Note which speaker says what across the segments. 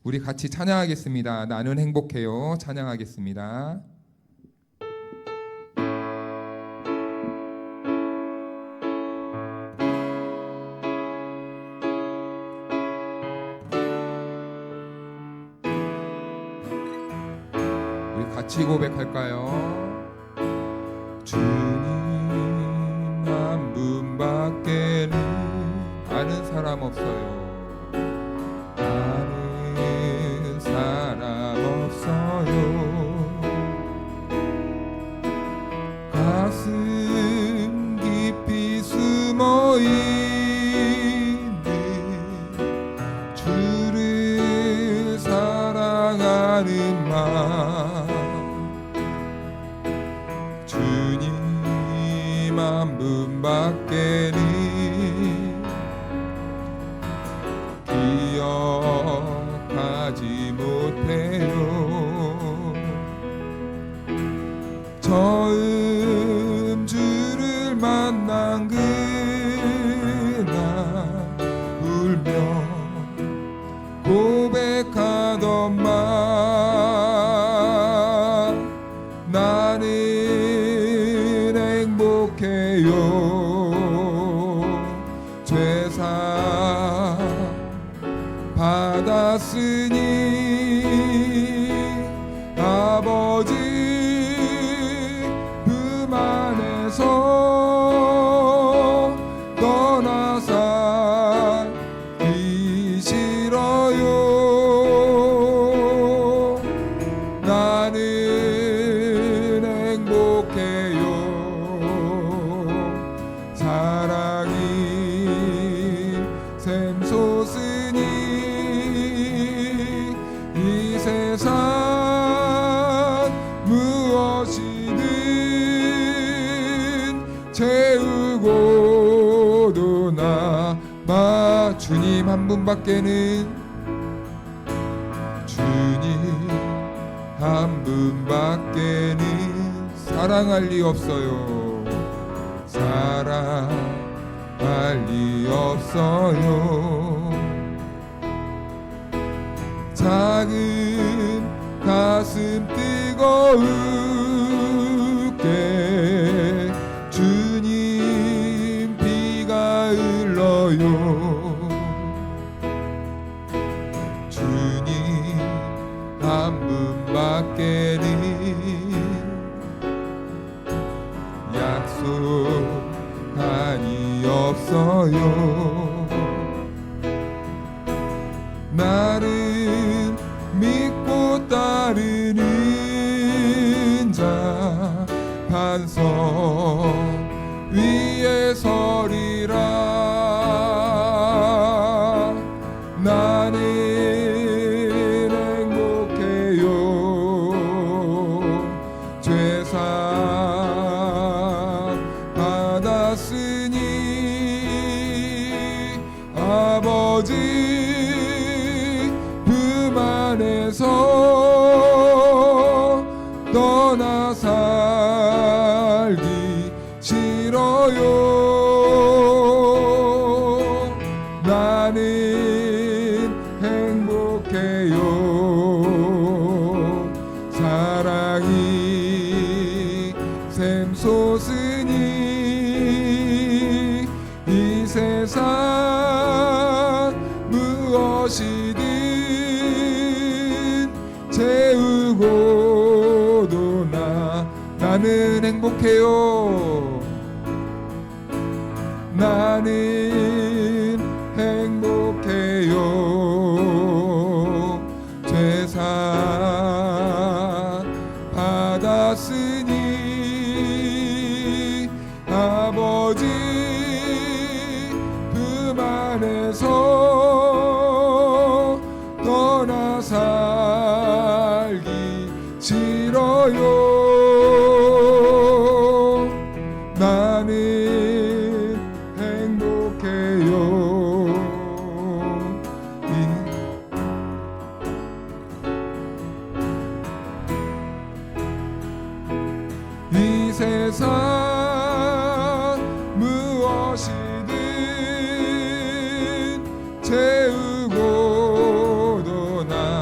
Speaker 1: 우리 같이 찬양하겠습니다. 나는 행복해요. 찬양하겠습니다. 우리 같이 고백할까요? 주님 한 분밖에는 아는 사람 없어요. 아는 사람 없어요. 가슴 깊이 숨어있는 주를 사랑하는 마음, 주님 한 분밖에는 기억하지 못해요. 처음 주를 만난 그날 울며 고백하던 말, 나는 행복해요. 죄사 받았으니 아버지 품 안에서 떠나 살기 싫어요. 나는 행복해요. 사랑이 샘솟으니 이 세상 무엇이든 채우고도 남아. 주님 한 분밖에는, 주님 한 분밖에는 사랑할 리 없어요. 사랑할 리 없어요. 작은 가슴 뜨거울게 주님 피가 흘러요. 주님 한 분밖에는 약속한이 없어요. 나를 믿고 따르는 자 반석 위에 서리라. 나는 행복해요. 죄사 받았으니 아버지 품 안에서 떠나 살기 싫어요. 나는 행복해요. 사랑이 샘솟으니 이 세상 무엇이든 채우고도 나는 행복해요. 나는 행복해요. 죄사 받았으니 아버지 품 안에서 떠나 살기 싫어요. 나는 행복해요. 이 세상 무엇이든 채우고도 나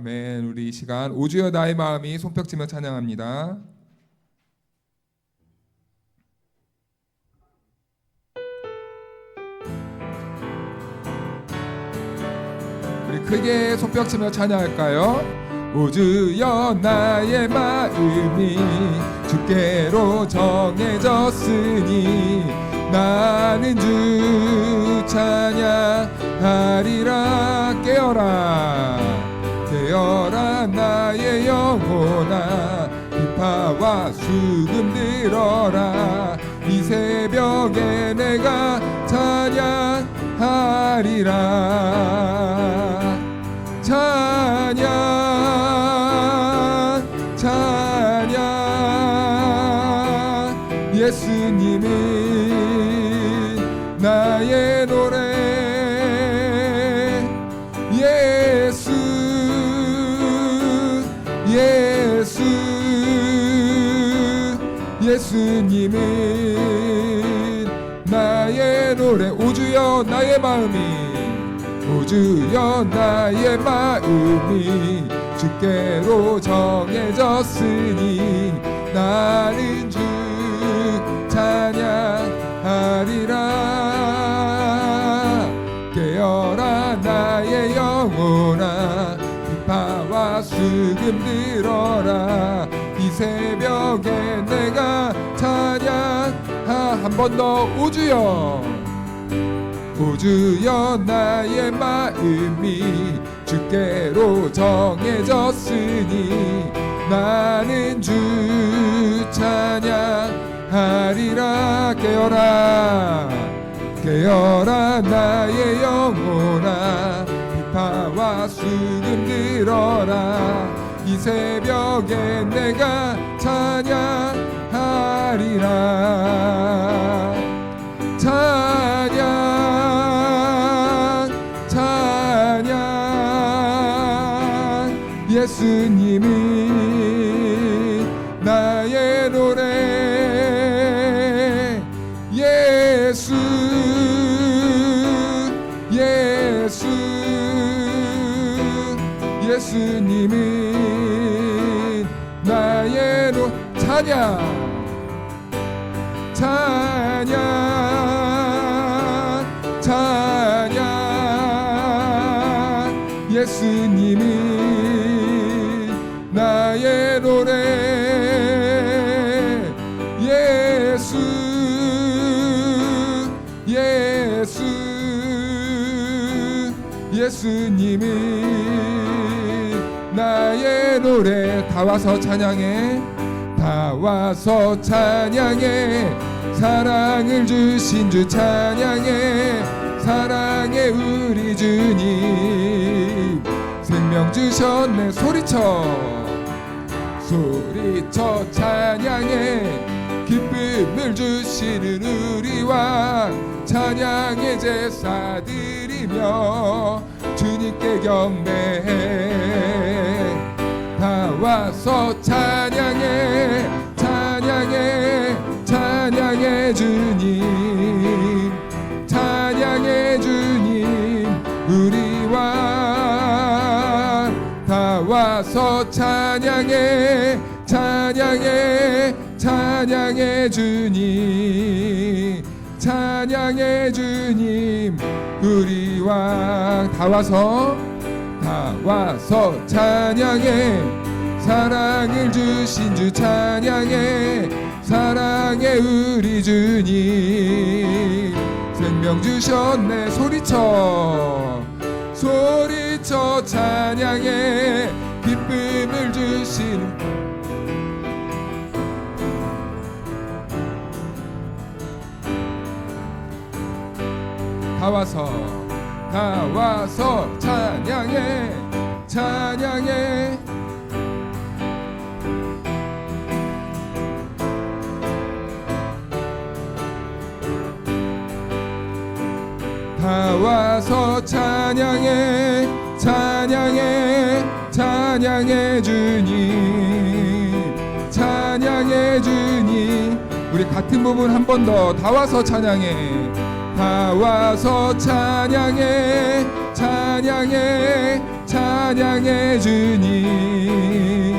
Speaker 1: 아멘. 우리 이 시간 오주여 나의 마음이 손뼉치며 찬양합니다. 우리 크게 손뼉치며 찬양할까요? 오주여 나의 마음이 주께로 정해졌으니 나는 주 찬양하리라. 깨어라 깨어라 나의 영혼아, 비파와 수금 들어라. 이 새벽에 내가 찬양하리라. 찬양 찬양 예수님은 나의 노래. 예수 예수 예수님은 나의 노래. 오주여 나의 마음이 오주여 나의 마음이 주께로 정해졌으니 나는 주 찬양하리라. 깨어라 나의 영혼아, 비파와 수금 들어라. 이 새벽에 내가 찬양하. 한 번 더 오주여 오주여 나의 마음이 주께로 정해졌으니 나는 주 찬양하리라. 깨어라 깨어라 나의 영혼아, 비파와 수금 들어라. 이 새벽에 내가 찬양하리라. 찬양 찬양 예수님이 나의 노래. 예수 예수 예수님이 나의 노래. 찬양 찬양 찬양 예수님이 나의 노래. 예수 예수 예수님이 나의 노래. 다 와서 찬양해. 다 와서 찬양해. 사랑을 주신 주 찬양해. 사랑해 우리 주님. 생명 주셨네. 소리쳐 소리쳐 찬양해. 기쁨을 주시는 우리 왕 찬양의 제사 드리며 주님께 경배해. 다 와서 찬양해 찬양해 찬양해 주님. 찬양해 주님 우리 왕. 다 와서 찬양해 찬양해 찬양해 주님. 찬양해 주님 우리 왕. 다 와서 찬양해. 사랑을 주신 주 찬양해. 사랑해 우리 주님. 생명 주셨네. 소리쳐 소리쳐 찬양해. 기쁨을 주신 다 와서 찬양해 찬양해. 다 와서 찬양해 찬양해 찬양해 주님. 찬양해 주님. 우리 같은 부분 한 번 더. 다 와서 찬양해. 다 와서 찬양해 찬양해 찬양해 주님,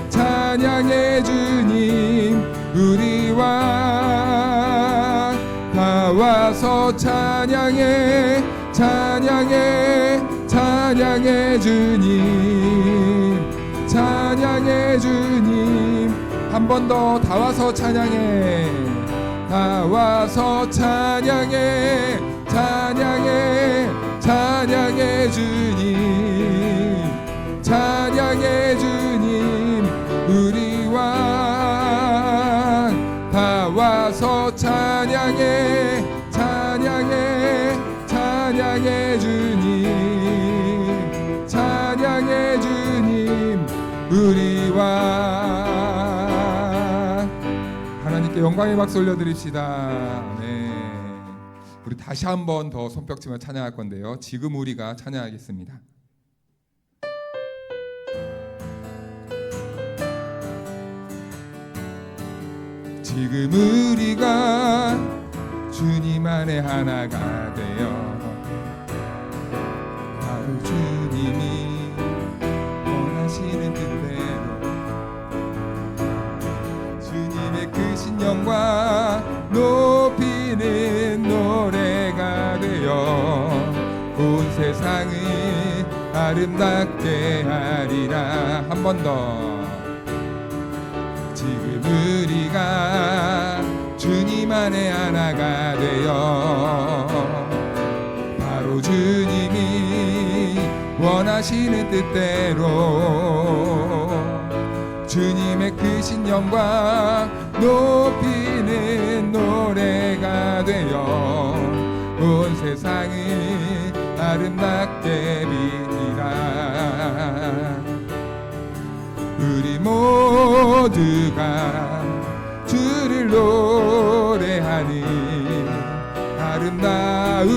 Speaker 1: 찬양해 주님. 우리와 다 와서 찬양해, 찬양해, 찬양해 주님, 찬양해 주님. 한 번 더 다 와서 찬양해, 다 와서 찬양해, 찬양해, 찬양해 주님, 찬양해 주님. 우리와 다 와서 찬양해, 찬양해, 찬양해 주님, 찬양해 주님. 우리와 하나님께 영광의 박수 올려드립시다. 네, 우리 다시 한 번 더 손뼉치며 찬양할 건데요, 지금 우리가 찬양하겠습니다. 지금 우리가 주님 안에 하나가 되어 바로 주님이 원하시는 뜻대로 주님의 크신 영광 높이는 노래가 되어 온 세상을 아름답게 하리라. 한 번 더. 지금 우리가 주님 안에 하나가 되어 바로 주님이 원하시는 뜻대로 주님의 크신 영광 높이는 노래가 되어 온 세상을 아름답게 비리라. 우리 모두가 주를 노래하니 아름다운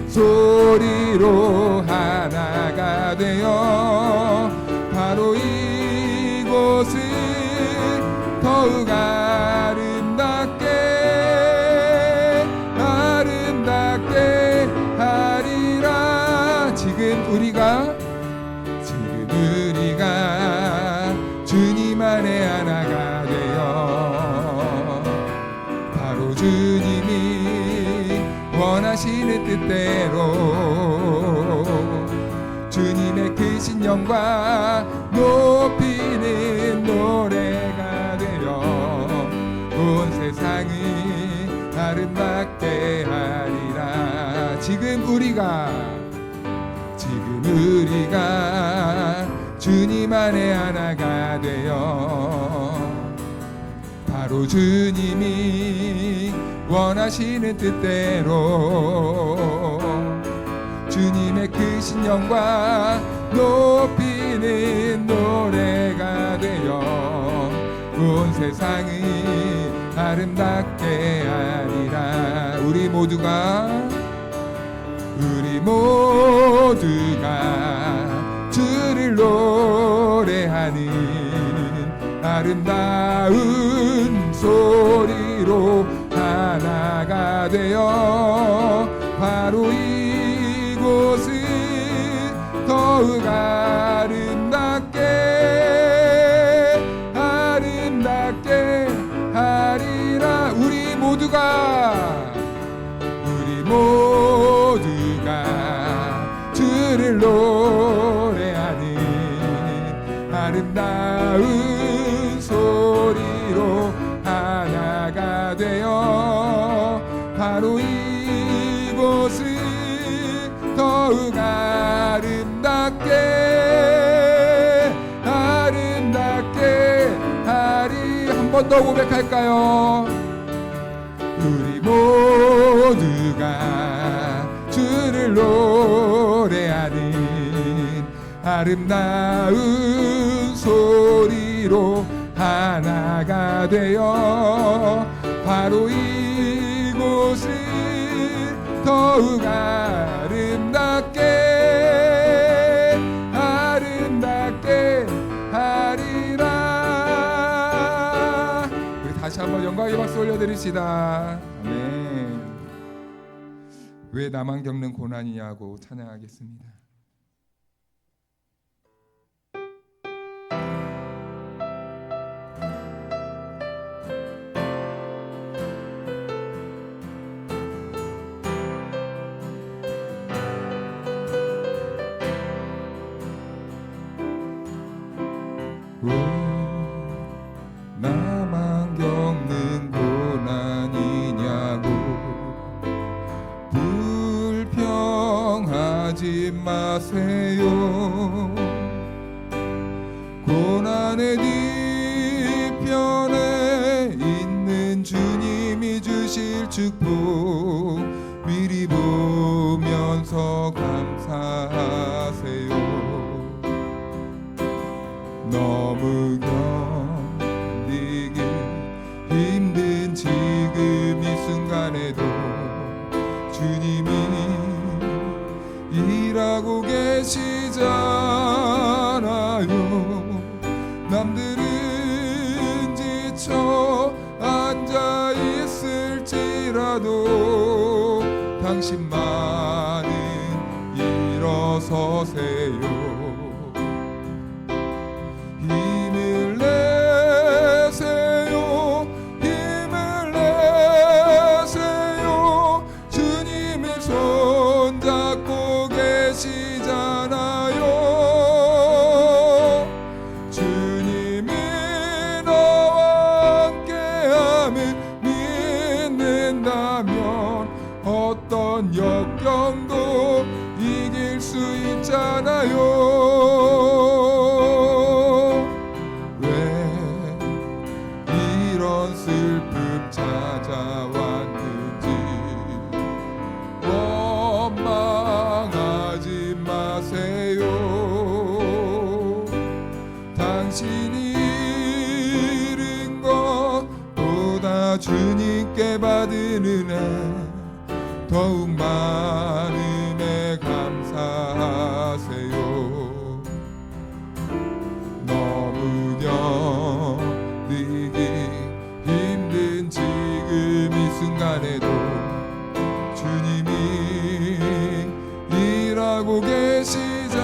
Speaker 1: 소리로 하나가 되어 바로 이곳을 더욱 아름답게 아름답게 하리라. 지금 우리가 주님 안에 하나가 되어 바로 주님이 원하시는 뜻대로 주님의 크신 영광 높이는 노래가 되어 온 세상을 아름답게 하리라. 지금 우리가 주님 안에 하나가 되어 바로 주님이 원하시는 뜻대로 주님의 크신 영광 높이는 노래가 되어 온 세상을 아름답게 하리라. 우리 모두가 주를 노래하는 아름다운 소리로 하나가 되어 바로 이곳을 더욱 아름답게 하리라. 우리 모두가 주를 노래하는 아름다운 소리로 하나가 되어 바로 이곳을 더욱 아름답게 하리. 한 번 더 고백할까요? 우리 모두가 주를 노래하는 아름다운 소리로 하나가 되어 바로 이곳을 더욱 아름답게 하리라. 우리 다시 한번 영광의 박수 올려드립시다. 아멘. 왜 나만 겪는 고난이냐고 찬양하겠습니다. 원망하지 마세요. 고난의 뒤편에 있는 주님이 주실 축복 미리 보면서 감사하세요. 너무 견디기 힘든 지금 이 순간에도 주님이 일하고 계시잖아요. 남들은 지쳐 앉아 있을지라도 당신만은 일어서세요. 힘을 내세요. 힘을 내세요. 주님이 손잡고 계시잖아요. 주님이 너와 함께함을 믿는다면 어떤 역경도 이길 수 있잖아요. 왜 이런 슬픔 찾아왔는지 원망하지 마세요. 당신이 잃은 것보다 주님께 받은 은혜 더욱 많음에 감사하세요. 너무 견디기 힘든 지금 이 순간에도 주님이 일하고 계시잖아요.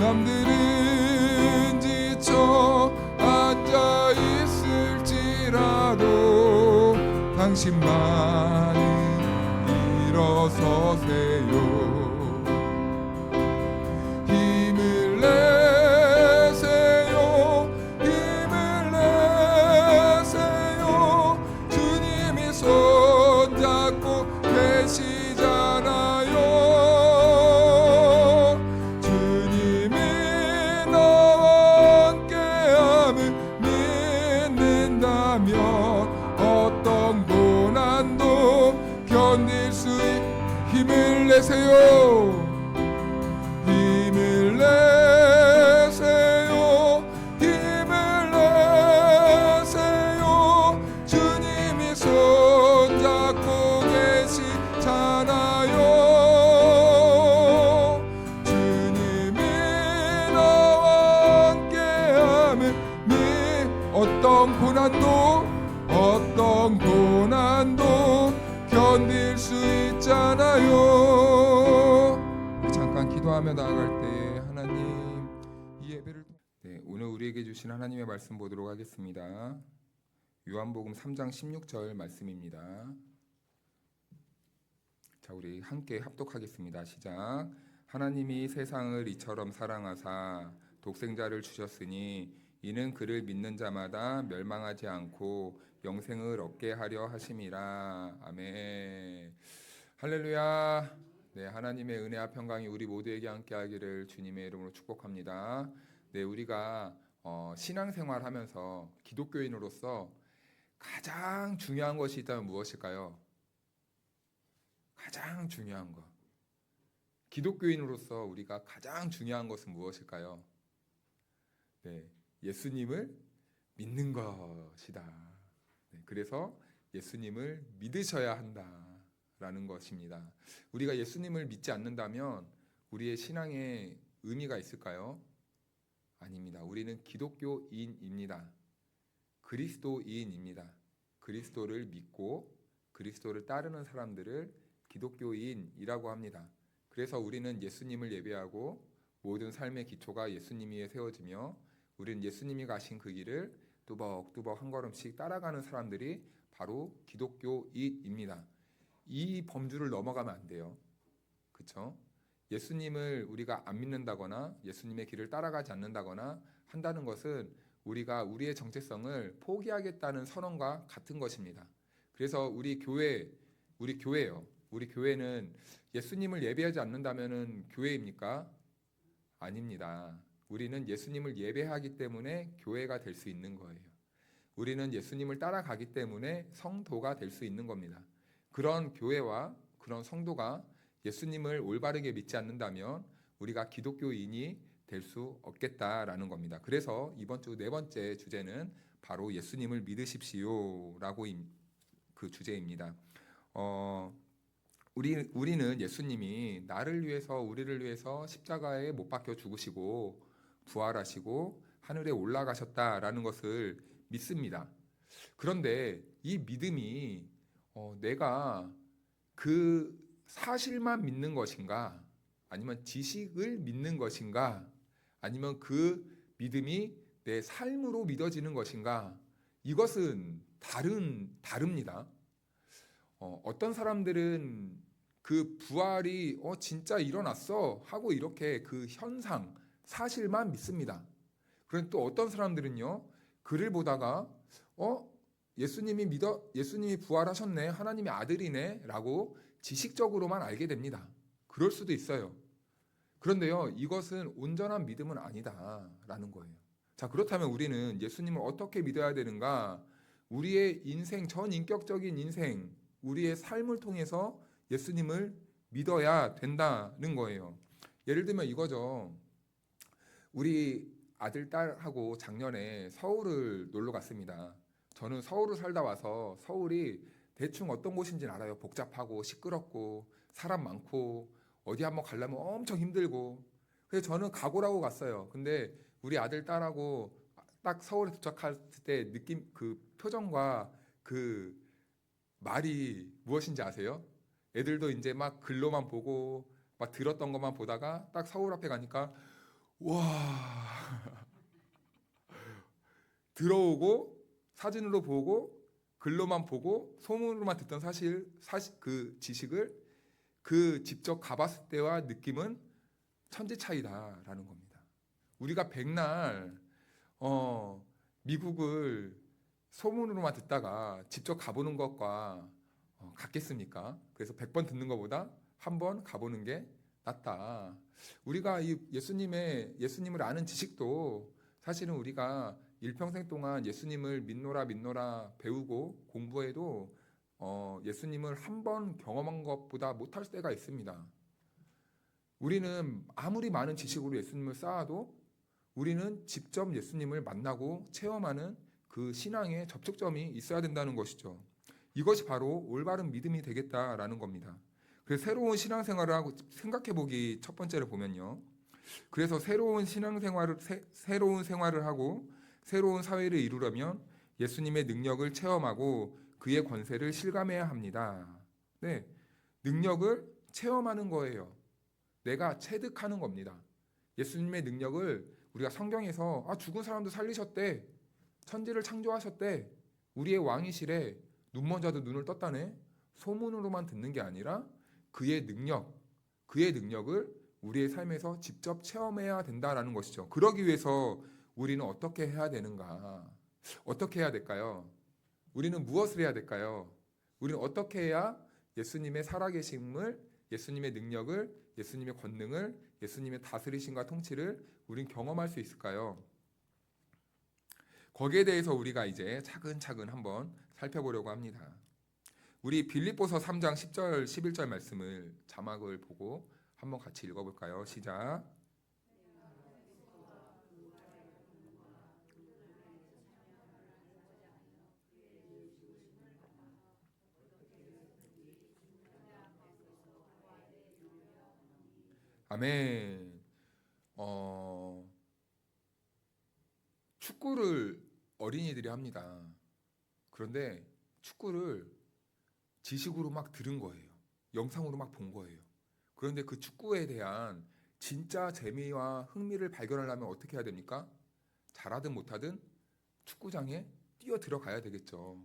Speaker 1: 남들은 지쳐 앉아 있을지라도 당신만은 일어서세요. 힘을 내세요. 힘을 내세요. 주님이 손잡고 계시잖아요. 주님이 나와 함께함을 믿는다면 어떤 고난도 견딜 수 힘을 내세요. 힘을 내세요. 힘을 내세요. 주님이 손잡고 계시잖아요. 주님이 나와 함께함을 어떤 고난도 견딜 수 있잖아요. 잠깐 기도하며 나아갈 때 하나님 이 예배를 오늘 우리에게 주신 하나님의 말씀 보도록 하겠습니다. 요한복음 3장 16절 말씀입니다. 자, 우리 함께 합독하겠습니다. 시작. 하나님이 세상을 이처럼 사랑하사 독생자를 주셨으니 이는 그를 믿는 자마다 멸망하지 않고 영생을 얻게 하려 하심이라. 아멘. 할렐루야. 네, 하나님의 은혜와 평강이 우리 모두에게 함께하기를 주님의 이름으로 축복합니다. 네, 우리가 신앙생활하면서 기독교인으로서 가장 중요한 것이 있다면 무엇일까요? 가장 중요한 것. 기독교인으로서 우리가 가장 중요한 것은 무엇일까요? 네, 예수님을 믿는 것이다. 네, 그래서 예수님을 믿으셔야 한다라는 것입니다. 우리가 예수님을 믿지 않는다면 우리의 신앙에 의미가 있을까요? 아닙니다. 우리는 기독교인입니다. 그리스도인입니다. 그리스도를 믿고 그리스도를 따르는 사람들을 기독교인이라고 합니다. 그래서 우리는 예수님을 예배하고 모든 삶의 기초가 예수님 위에 세워지며 우리는 예수님이 가신 그 길을 뚜벅뚜벅 한 걸음씩 따라가는 사람들이 바로 기독교인입니다. 이 범주를 넘어가면 안 돼요. 그렇죠? 예수님을 우리가 안 믿는다거나 예수님의 길을 따라가지 않는다거나 한다는 것은 우리가 우리의 정체성을 포기하겠다는 선언과 같은 것입니다. 그래서 우리 교회예요. 우리 교회는 예수님을 예배하지 않는다면은 교회입니까? 아닙니다. 우리는 예수님을 예배하기 때문에 교회가 될 수 있는 거예요. 우리는 예수님을 따라가기 때문에 성도가 될 수 있는 겁니다. 그런 교회와 그런 성도가 예수님을 올바르게 믿지 않는다면 우리가 기독교인이 될 수 없겠다라는 겁니다. 그래서 이번 주 네 번째 주제는 바로 예수님을 믿으십시오라고 그 주제입니다. 우리는 예수님이 나를 위해서 우리를 위해서 십자가에 못 박혀 죽으시고 부활하시고 하늘에 올라가셨다라는 것을 믿습니다. 그런데 이 믿음이 내가 그 사실만 믿는 것인가? 아니면 지식을 믿는 것인가? 아니면 그 믿음이 내 삶으로 믿어지는 것인가? 이것은 다릅니다. 어떤 사람들은 그 부활이 진짜 일어났어 하고 이렇게 그 현상, 사실만 믿습니다. 그런데 또 어떤 사람들은요, 글을 보다가 예수님이 부활하셨네, 하나님의 아들이네라고 지식적으로만 알게 됩니다. 그럴 수도 있어요. 그런데요, 이것은 온전한 믿음은 아니다라는 거예요. 자, 그렇다면 우리는 예수님을 어떻게 믿어야 되는가? 우리의 인생, 전인격적인 인생, 우리의 삶을 통해서 예수님을 믿어야 된다는 거예요. 예를 들면 이거죠. 우리 아들, 딸하고 작년에 서울을 놀러 갔습니다. 저는 서울을 살다 와서 서울이 대충 어떤 곳인지는 알아요. 복잡하고 시끄럽고 사람 많고 어디 한번 가려면 엄청 힘들고. 그래서 저는 각오라고 갔어요. 근데 우리 아들, 딸하고 딱 서울에 도착할 때 느낌, 그 표정과 그 말이 무엇인지 아세요? 애들도 이제 막 글로만 보고 막 들었던 것만 보다가 딱 서울 앞에 가니까 와, 들어오고 사진으로 보고 글로만 보고 소문으로만 듣던 사실 그 지식을 그 직접 가봤을 때와 느낌은 천지 차이다라는 겁니다. 우리가 백날 미국을 소문으로만 듣다가 직접 가보는 것과 같겠습니까? 그래서 100번 듣는 것보다 한 번 가보는 게 낫다. 우리가 이 예수님을 아는 지식도 사실은 우리가 일평생 동안 예수님을 믿노라 배우고 공부해도 예수님을 한 번 경험한 것보다 못할 때가 있습니다. 우리는 아무리 많은 지식으로 예수님을 쌓아도 우리는 직접 예수님을 만나고 체험하는 그 신앙의 접촉점이 있어야 된다는 것이죠. 이것이 바로 올바른 믿음이 되겠다라는 겁니다. 그래서 새로운 신앙생활을 하고 생각해 보기 첫 번째로 보면요. 그래서 새로운 생활을 하고 새로운 사회를 이루려면 예수님의 능력을 체험하고 그의 권세를 실감해야 합니다. 네, 능력을 체험하는 거예요. 내가 체득하는 겁니다. 예수님의 능력을 우리가 성경에서 죽은 사람도 살리셨대, 천지를 창조하셨대, 우리의 왕이시래, 눈먼 자도 눈을 떴다네, 소문으로만 듣는 게 아니라 그의 능력을 우리의 삶에서 직접 체험해야 된다라는 것이죠. 그러기 위해서 우리는 어떻게 해야 되는가? 어떻게 해야 될까요? 우리는 무엇을 해야 될까요? 우리는 어떻게 해야 예수님의 살아계심을, 예수님의 능력을, 예수님의 권능을, 예수님의 다스리심과 통치를 우린 경험할 수 있을까요? 거기에 대해서 우리가 이제 차근차근 한번 살펴보려고 합니다. 우리 빌립보서 3장 10절, 11절 말씀을 자막을 보고 한번 같이 읽어볼까요? 시작. 아멘. 축구를 어린이들이 합니다. 그런데 축구를 지식으로 막 들은 거예요. 영상으로 막 본 거예요. 그런데 그 축구에 대한 진짜 재미와 흥미를 발견하려면 어떻게 해야 됩니까? 잘하든 못하든 축구장에 뛰어 들어가야 되겠죠.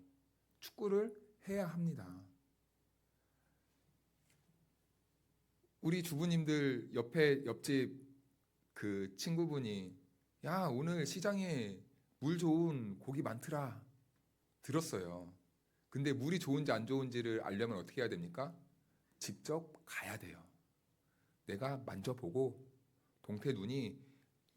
Speaker 1: 축구를 해야 합니다. 우리 주부님들 옆집 그 친구분이 야, 오늘 시장에 물 좋은 고기 많더라 들었어요. 근데 물이 좋은지 안 좋은지를 알려면 어떻게 해야 됩니까? 직접 가야 돼요. 내가 만져보고 동태 눈이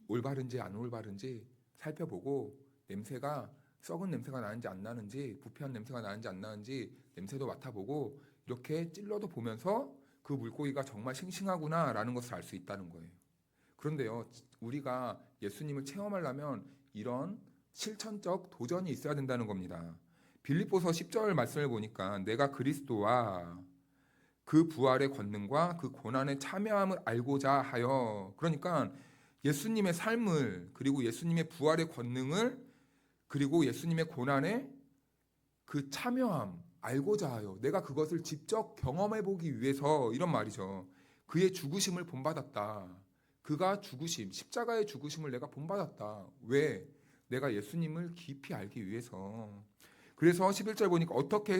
Speaker 1: 올바른지 안 올바른지 살펴보고 냄새가 썩은 냄새가 나는지 안 나는지 부패한 냄새가 나는지 안 나는지 냄새도 맡아보고 이렇게 찔러도 보면서 그 물고기가 정말 싱싱하구나라는 것을 알 수 있다는 거예요. 그런데요, 우리가 예수님을 체험하려면 이런 실천적 도전이 있어야 된다는 겁니다. 빌립보서 10절 말씀을 보니까 내가 그리스도와 그 부활의 권능과 그 고난의 참여함을 알고자 하여, 그러니까 예수님의 삶을 그리고 예수님의 부활의 권능을 그리고 예수님의 고난의 그 참여함 알고자 하여, 내가 그것을 직접 경험해 보기 위해서 이런 말이죠. 그의 죽으심을 본받았다. 그가 죽으심, 십자가의 죽으심을 내가 본받았다. 왜? 내가 예수님을 깊이 알기 위해서. 그래서 11절 보니까 어떻게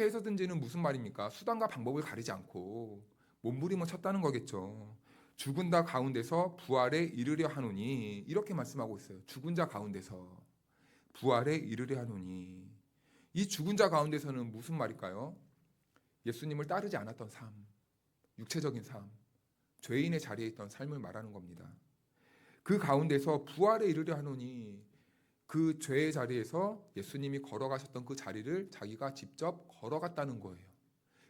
Speaker 1: 해서든지는 무슨 말입니까? 수단과 방법을 가리지 않고 몸부림을 쳤다는 거겠죠. 죽은 자 가운데서 부활에 이르려 하노니, 이렇게 말씀하고 있어요. 죽은 자 가운데서 부활에 이르려 하노니. 이 죽은 자 가운데서는 무슨 말일까요? 예수님을 따르지 않았던 삶, 육체적인 삶, 죄인의 자리에 있던 삶을 말하는 겁니다. 그 가운데서 부활에 이르려 하노니, 그 죄의 자리에서 예수님이 걸어가셨던 그 자리를 자기가 직접 걸어갔다는 거예요.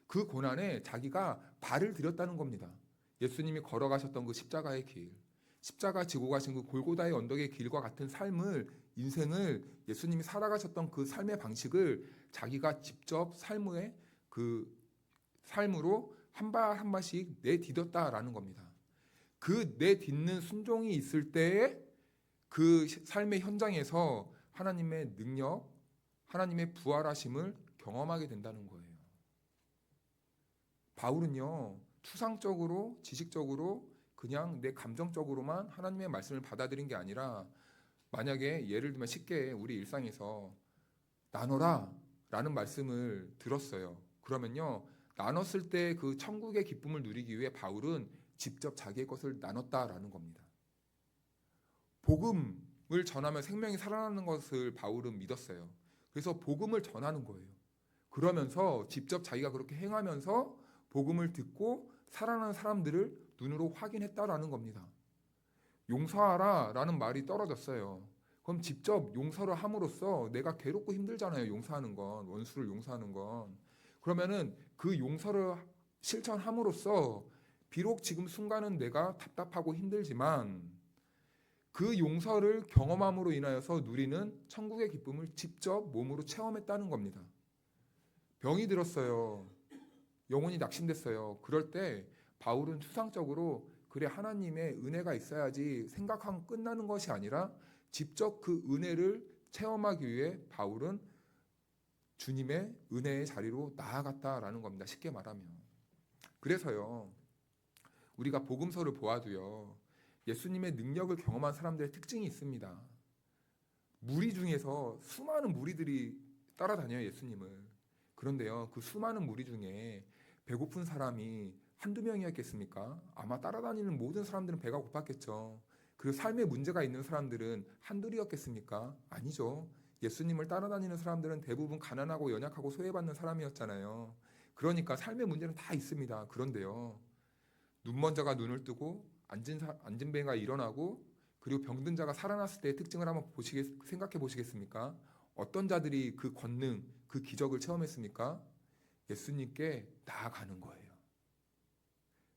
Speaker 1: 그 고난에 자기가 발을 들였다는 겁니다. 예수님이 걸어가셨던 그 십자가의 길, 십자가 지고 가신 그 골고다의 언덕의 길과 같은 삶을, 인생을, 예수님이 살아가셨던 그 삶의 방식을 자기가 직접 삶의 그 삶으로 한 발 한 발씩 내딛었다라는 겁니다. 그 내딛는 순종이 있을 때에 그 삶의 현장에서 하나님의 능력, 하나님의 부활하심을 경험하게 된다는 거예요. 바울은요, 추상적으로, 지식적으로, 그냥 내 감정적으로만 하나님의 말씀을 받아들인 게 아니라, 만약에 예를 들면 쉽게 우리 일상에서 나눠라 라는 말씀을 들었어요. 그러면요, 나눴을 때 그 천국의 기쁨을 누리기 위해 바울은 직접 자기의 것을 나눴다라는 겁니다. 복음을 전하면 생명이 살아나는 것을 바울은 믿었어요. 그래서 복음을 전하는 거예요. 그러면서 직접 자기가 그렇게 행하면서 복음을 듣고 살아나는 사람들을 눈으로 확인했다라는 겁니다. 용서하라 라는 말이 떨어졌어요. 그럼 직접 용서를 함으로써, 내가 괴롭고 힘들잖아요, 용서하는 건, 원수를 용서하는 건. 그러면은 그 용서를 실천함으로써 비록 지금 순간은 내가 답답하고 힘들지만 그 용서를 경험함으로 인하여서 누리는 천국의 기쁨을 직접 몸으로 체험했다는 겁니다. 병이 들었어요. 영혼이 낙심됐어요. 그럴 때 바울은 추상적으로, 그래 하나님의 은혜가 있어야지 생각하고 끝나는 것이 아니라 직접 그 은혜를 체험하기 위해 바울은 주님의 은혜의 자리로 나아갔다라는 겁니다. 쉽게 말하면. 그래서요, 우리가 복음서를 보아도요, 예수님의 능력을 경험한 사람들의 특징이 있습니다. 무리 중에서 수많은 무리들이 따라다녀요, 예수님을. 그런데요, 그 수많은 무리 중에 배고픈 사람이 한두 명이었겠습니까? 아마 따라다니는 모든 사람들은 배가 고팠겠죠. 그리고 삶에 문제가 있는 사람들은 한둘이었겠습니까? 아니죠. 예수님을 따라다니는 사람들은 대부분 가난하고 연약하고 소외받는 사람이었잖아요. 그러니까 삶의 문제는 다 있습니다. 그런데요, 눈먼 자가 눈을 뜨고 앉은 배가 일어나고, 그리고 병든 자가 살아났을 때의 특징을 한번 생각해 보시겠습니까? 어떤 자들이 그 권능, 그 기적을 체험했습니까? 예수님께 나아가는 거예요.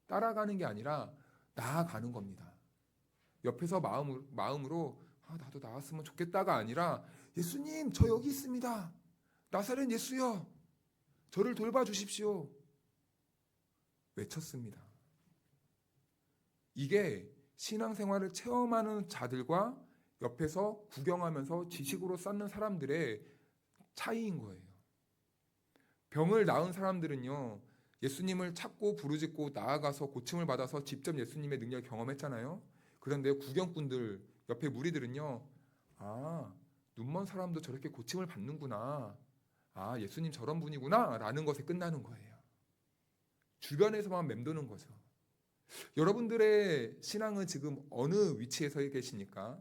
Speaker 1: 따라가는 게 아니라 나아가는 겁니다. 옆에서 마음으로 나도 나왔으면 좋겠다가 아니라, 예수님 저 여기 있습니다. 나사렛 예수여, 저를 돌봐주십시오. 외쳤습니다. 이게 신앙생활을 체험하는 자들과 옆에서 구경하면서 지식으로 쌓는 사람들의 차이인 거예요. 병을 낳은 사람들은요, 예수님을 찾고 부르짖고 나아가서 고침을 받아서 직접 예수님의 능력을 경험했잖아요. 그런데 구경꾼들, 옆에 무리들은요, 눈먼 사람도 저렇게 고침을 받는구나, 예수님 저런 분이구나 라는 것에 끝나는 거예요. 주변에서만 맴도는 거죠. 여러분들의 신앙은 지금 어느 위치에서 계십니까?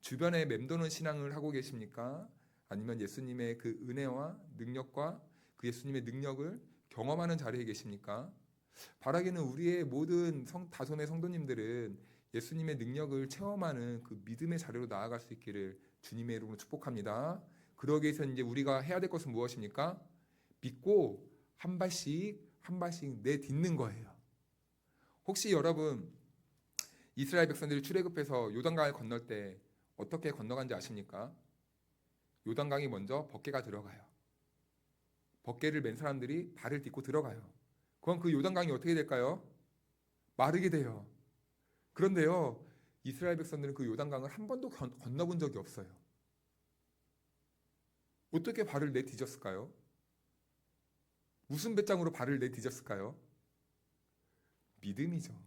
Speaker 1: 주변에 맴도는 신앙을 하고 계십니까? 아니면 예수님의 그 은혜와 능력과 그 예수님의 능력을 경험하는 자리에 계십니까? 바라기는 우리의 모든 다솜의 성도님들은 예수님의 능력을 체험하는 그 믿음의 자리로 나아갈 수 있기를 주님의 이름으로 축복합니다. 그러기 위해서 이제 우리가 해야 될 것은 무엇입니까? 믿고 한 발씩 한 발씩 내딛는 거예요. 혹시 여러분 이스라엘 백성들이 출애굽해서 요단강을 건널 때 어떻게 건너간지 아십니까? 요단강이 먼저 벗개가 들어가요. 벗개를 맨 사람들이 발을 딛고 들어가요. 그럼 그 요단강이 어떻게 될까요? 마르게 돼요. 그런데요, 이스라엘 백성들은 그 요단강을 한 번도 건너본 적이 없어요. 어떻게 발을 내디뎠을까요? 무슨 배짱으로 발을 내디뎠을까요? 믿음이죠.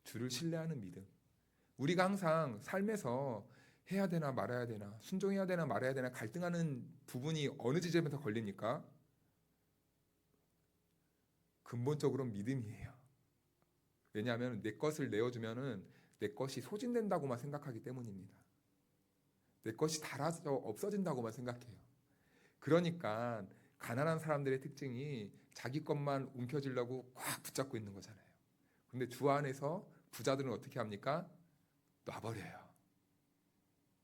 Speaker 1: 주를 신뢰하는 믿음. 우리가 항상 삶에서 해야 되나 말아야 되나, 순종해야 되나 말아야 되나 갈등하는 부분이 어느 지점에서 걸립니까? 근본적으로 믿음이에요. 왜냐하면 내 것을 내어주면은 내 것이 소진된다고만 생각하기 때문입니다. 내 것이 닳아서 없어진다고만 생각해요. 그러니까 가난한 사람들의 특징이 자기 것만 움켜쥐려고 꽉 붙잡고 있는 거잖아요. 근데 주 안에서 부자들은 어떻게 합니까? 놔버려요.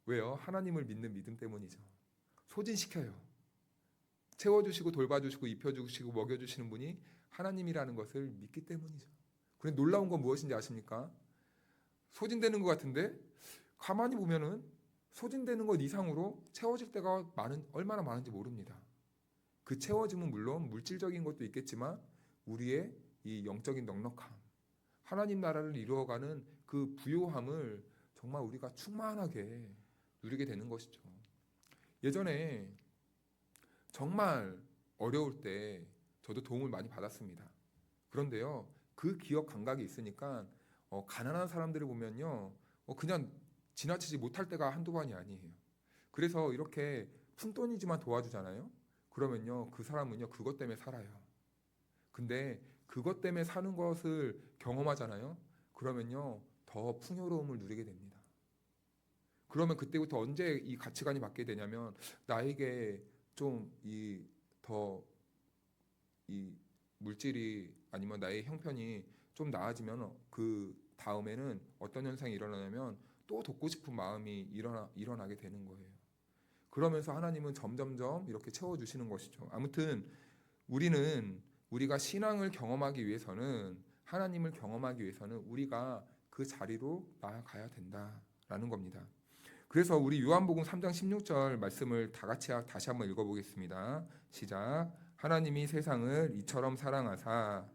Speaker 1: 왜요? 하나님을 믿는 믿음 때문이죠. 소진시켜요. 채워주시고 돌봐주시고 입혀주시고 먹여주시는 분이 하나님이라는 것을 믿기 때문이죠. 그런데 놀라운 건 무엇인지 아십니까? 소진되는 것 같은데 가만히 보면은 소진되는 것 이상으로 채워질 때가 얼마나 많은지 모릅니다. 그 채워짐은 물론 물질적인 것도 있겠지만 우리의 이 영적인 넉넉함, 하나님 나라를 이루어가는 그 부요함을 정말 우리가 충만하게 누리게 되는 것이죠. 예전에 정말 어려울 때 저도 도움을 많이 받았습니다. 그런데요, 그 기억 감각이 있으니까 가난한 사람들을 보면요, 그냥 지나치지 못할 때가 한두 번이 아니에요. 그래서 이렇게 푼돈이지만 도와주잖아요. 그러면요, 그 사람은요, 그것 때문에 살아요. 근데 그것 때문에 사는 것을 경험하잖아요. 그러면요, 더 풍요로움을 누리게 됩니다. 그러면 그때부터 언제 이 가치관이 바뀌게 되냐면 나에게 좀 이 물질이 아니면 나의 형편이 좀 나아지면 그 다음에는 어떤 현상이 일어나냐면 또 돕고 싶은 마음이 일어나게 되는 거예요. 그러면서 하나님은 점점점 이렇게 채워주시는 것이죠. 아무튼 우리가 신앙을 경험하기 위해서는 하나님을 경험하기 위해서는 우리가 그 자리로 나아가야 된다라는 겁니다. 그래서 우리 요한복음 3장 16절 말씀을 다 같이 다시 한번 읽어보겠습니다. 시작. 하나님이 세상을 이처럼 사랑하사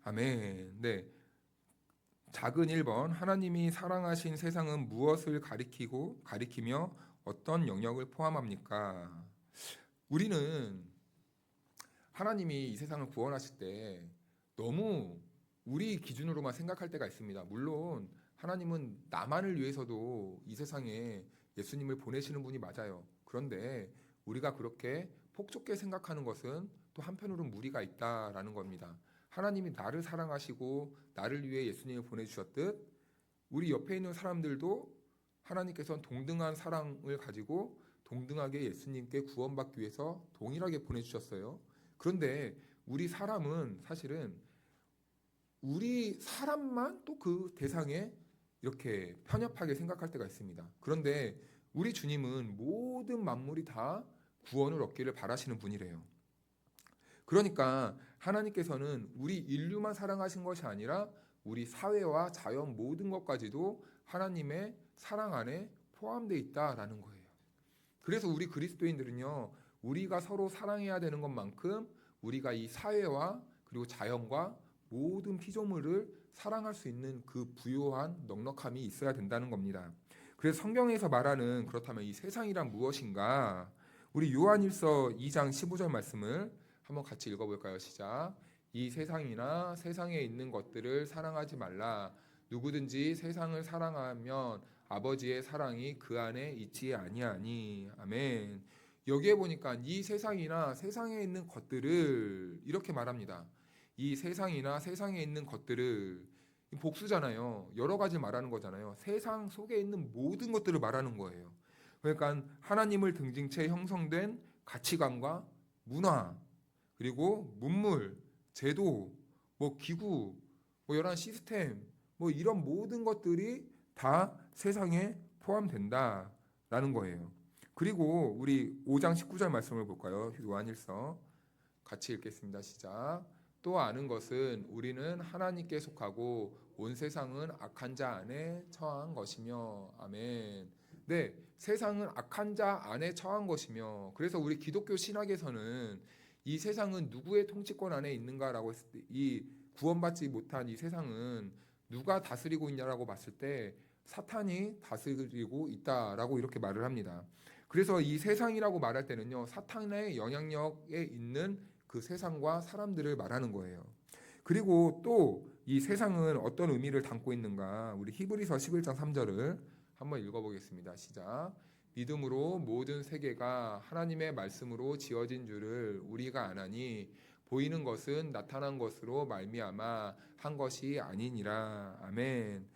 Speaker 1: 아멘. 네. 작은 1번 하나님이 사랑하신 세상은 무엇을 가리키며 어떤 영역을 포함합니까? 우리는 하나님이 이 세상을 구원하실 때 너무 우리 기준으로만 생각할 때가 있습니다. 물론 하나님은 나만을 위해서도 이 세상에 예수님을 보내시는 분이 맞아요. 그런데 우리가 그렇게 폭좁게 생각하는 것은 또 한편으로는 무리가 있다라는 겁니다. 하나님이 나를 사랑하시고 나를 위해 예수님을 보내주셨듯 우리 옆에 있는 사람들도 하나님께서는 동등한 사랑을 가지고 동등하게 예수님께 구원받기 위해서 동일하게 보내주셨어요. 그런데 우리 사람은 사실은 우리 사람만 또 그 대상에 이렇게 편협하게 생각할 때가 있습니다. 그런데 우리 주님은 모든 만물이 다 구원을 얻기를 바라시는 분이래요. 그러니까 하나님께서는 우리 인류만 사랑하신 것이 아니라 우리 사회와 자연 모든 것까지도 하나님의 사랑 안에 포함되어 있다라는 거예요. 그래서 우리 그리스도인들은요, 우리가 서로 사랑해야 되는 것만큼 우리가 이 사회와 그리고 자연과 모든 피조물을 사랑할 수 있는 그 부요한 넉넉함이 있어야 된다는 겁니다. 그래서 성경에서 말하는 그렇다면 이 세상이란 무엇인가? 우리 요한일서 2장 15절 말씀을 한번 같이 읽어볼까요? 시작. 이 세상이나 세상에 있는 것들을 사랑하지 말라. 누구든지 세상을 사랑하면 아버지의 사랑이 그 안에 있지 아니하니. 아멘. 여기에 보니까 이 세상이나 세상에 있는 것들을 이렇게 말합니다. 이 세상이나 세상에 있는 것들을 복수잖아요. 여러 가지 말하는 거잖아요. 세상 속에 있는 모든 것들을 말하는 거예요. 그러니까 하나님을 등진 채 형성된 가치관과 문화, 그리고 문물, 제도, 뭐 기구, 뭐 여러 시스템, 뭐 이런 모든 것들이 다 세상에 포함된다라는 거예요. 그리고 우리 5장 19절 말씀을 볼까요? 요한일서 같이 읽겠습니다. 시작. 또 아는 것은 우리는 하나님께 속하고 온 세상은 악한 자 안에 처한 것이며. 아멘. 네, 세상은 악한 자 안에 처한 것이며. 그래서 우리 기독교 신학에서는 이 세상은 누구의 통치권 안에 있는가라고 했을 때, 이 구원받지 못한 이 세상은 누가 다스리고 있냐라고 봤을 때 사탄이 다스리고 있다라고 이렇게 말을 합니다. 그래서 이 세상이라고 말할 때는요, 사탄의 영향력에 있는 그 세상과 사람들을 말하는 거예요. 그리고 또 이 세상은 어떤 의미를 담고 있는가? 우리 히브리서 11장 3절을 한번 읽어보겠습니다. 시작. 믿음으로 모든 세계가 하나님의 말씀으로 지어진 줄을 우리가 아나니 보이는 것은 나타난 것으로 말미암아 한 것이 아니니라. 아멘.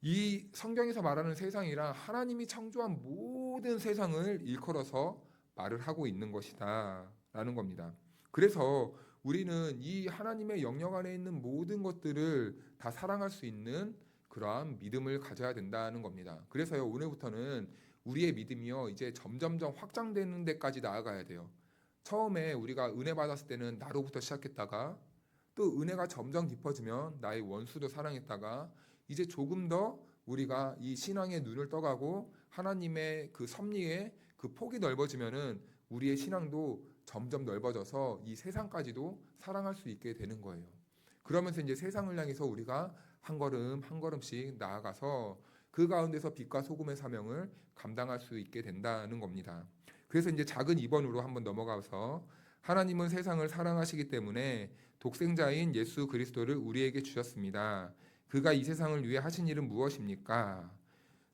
Speaker 1: 이 성경에서 말하는 세상이란 하나님이 창조한 모든 세상을 일컬어서 말을 하고 있는 것이다 라는 겁니다. 그래서 우리는 이 하나님의 영역 안에 있는 모든 것들을 다 사랑할 수 있는 그러한 믿음을 가져야 된다는 겁니다. 그래서요, 오늘부터는 우리의 믿음이요, 이제 점점점 확장되는 데까지 나아가야 돼요. 처음에 우리가 은혜 받았을 때는 나로부터 시작했다가 또 은혜가 점점 깊어지면 나의 원수도 사랑했다가 이제 조금 더 우리가 이 신앙의 눈을 떠가고 하나님의 그 섭리에 그 폭이 넓어지면은 우리의 신앙도 점점 넓어져서 이 세상까지도 사랑할 수 있게 되는 거예요. 그러면서 이제 세상을 향해서 우리가 한 걸음 한 걸음씩 나아가서 그 가운데서 빛과 소금의 사명을 감당할 수 있게 된다는 겁니다. 그래서 이제 작은 2번으로 한번 넘어가서 하나님은 세상을 사랑하시기 때문에 독생자인 예수 그리스도를 우리에게 주셨습니다. 그가 이 세상을 위해 하신 일은 무엇입니까?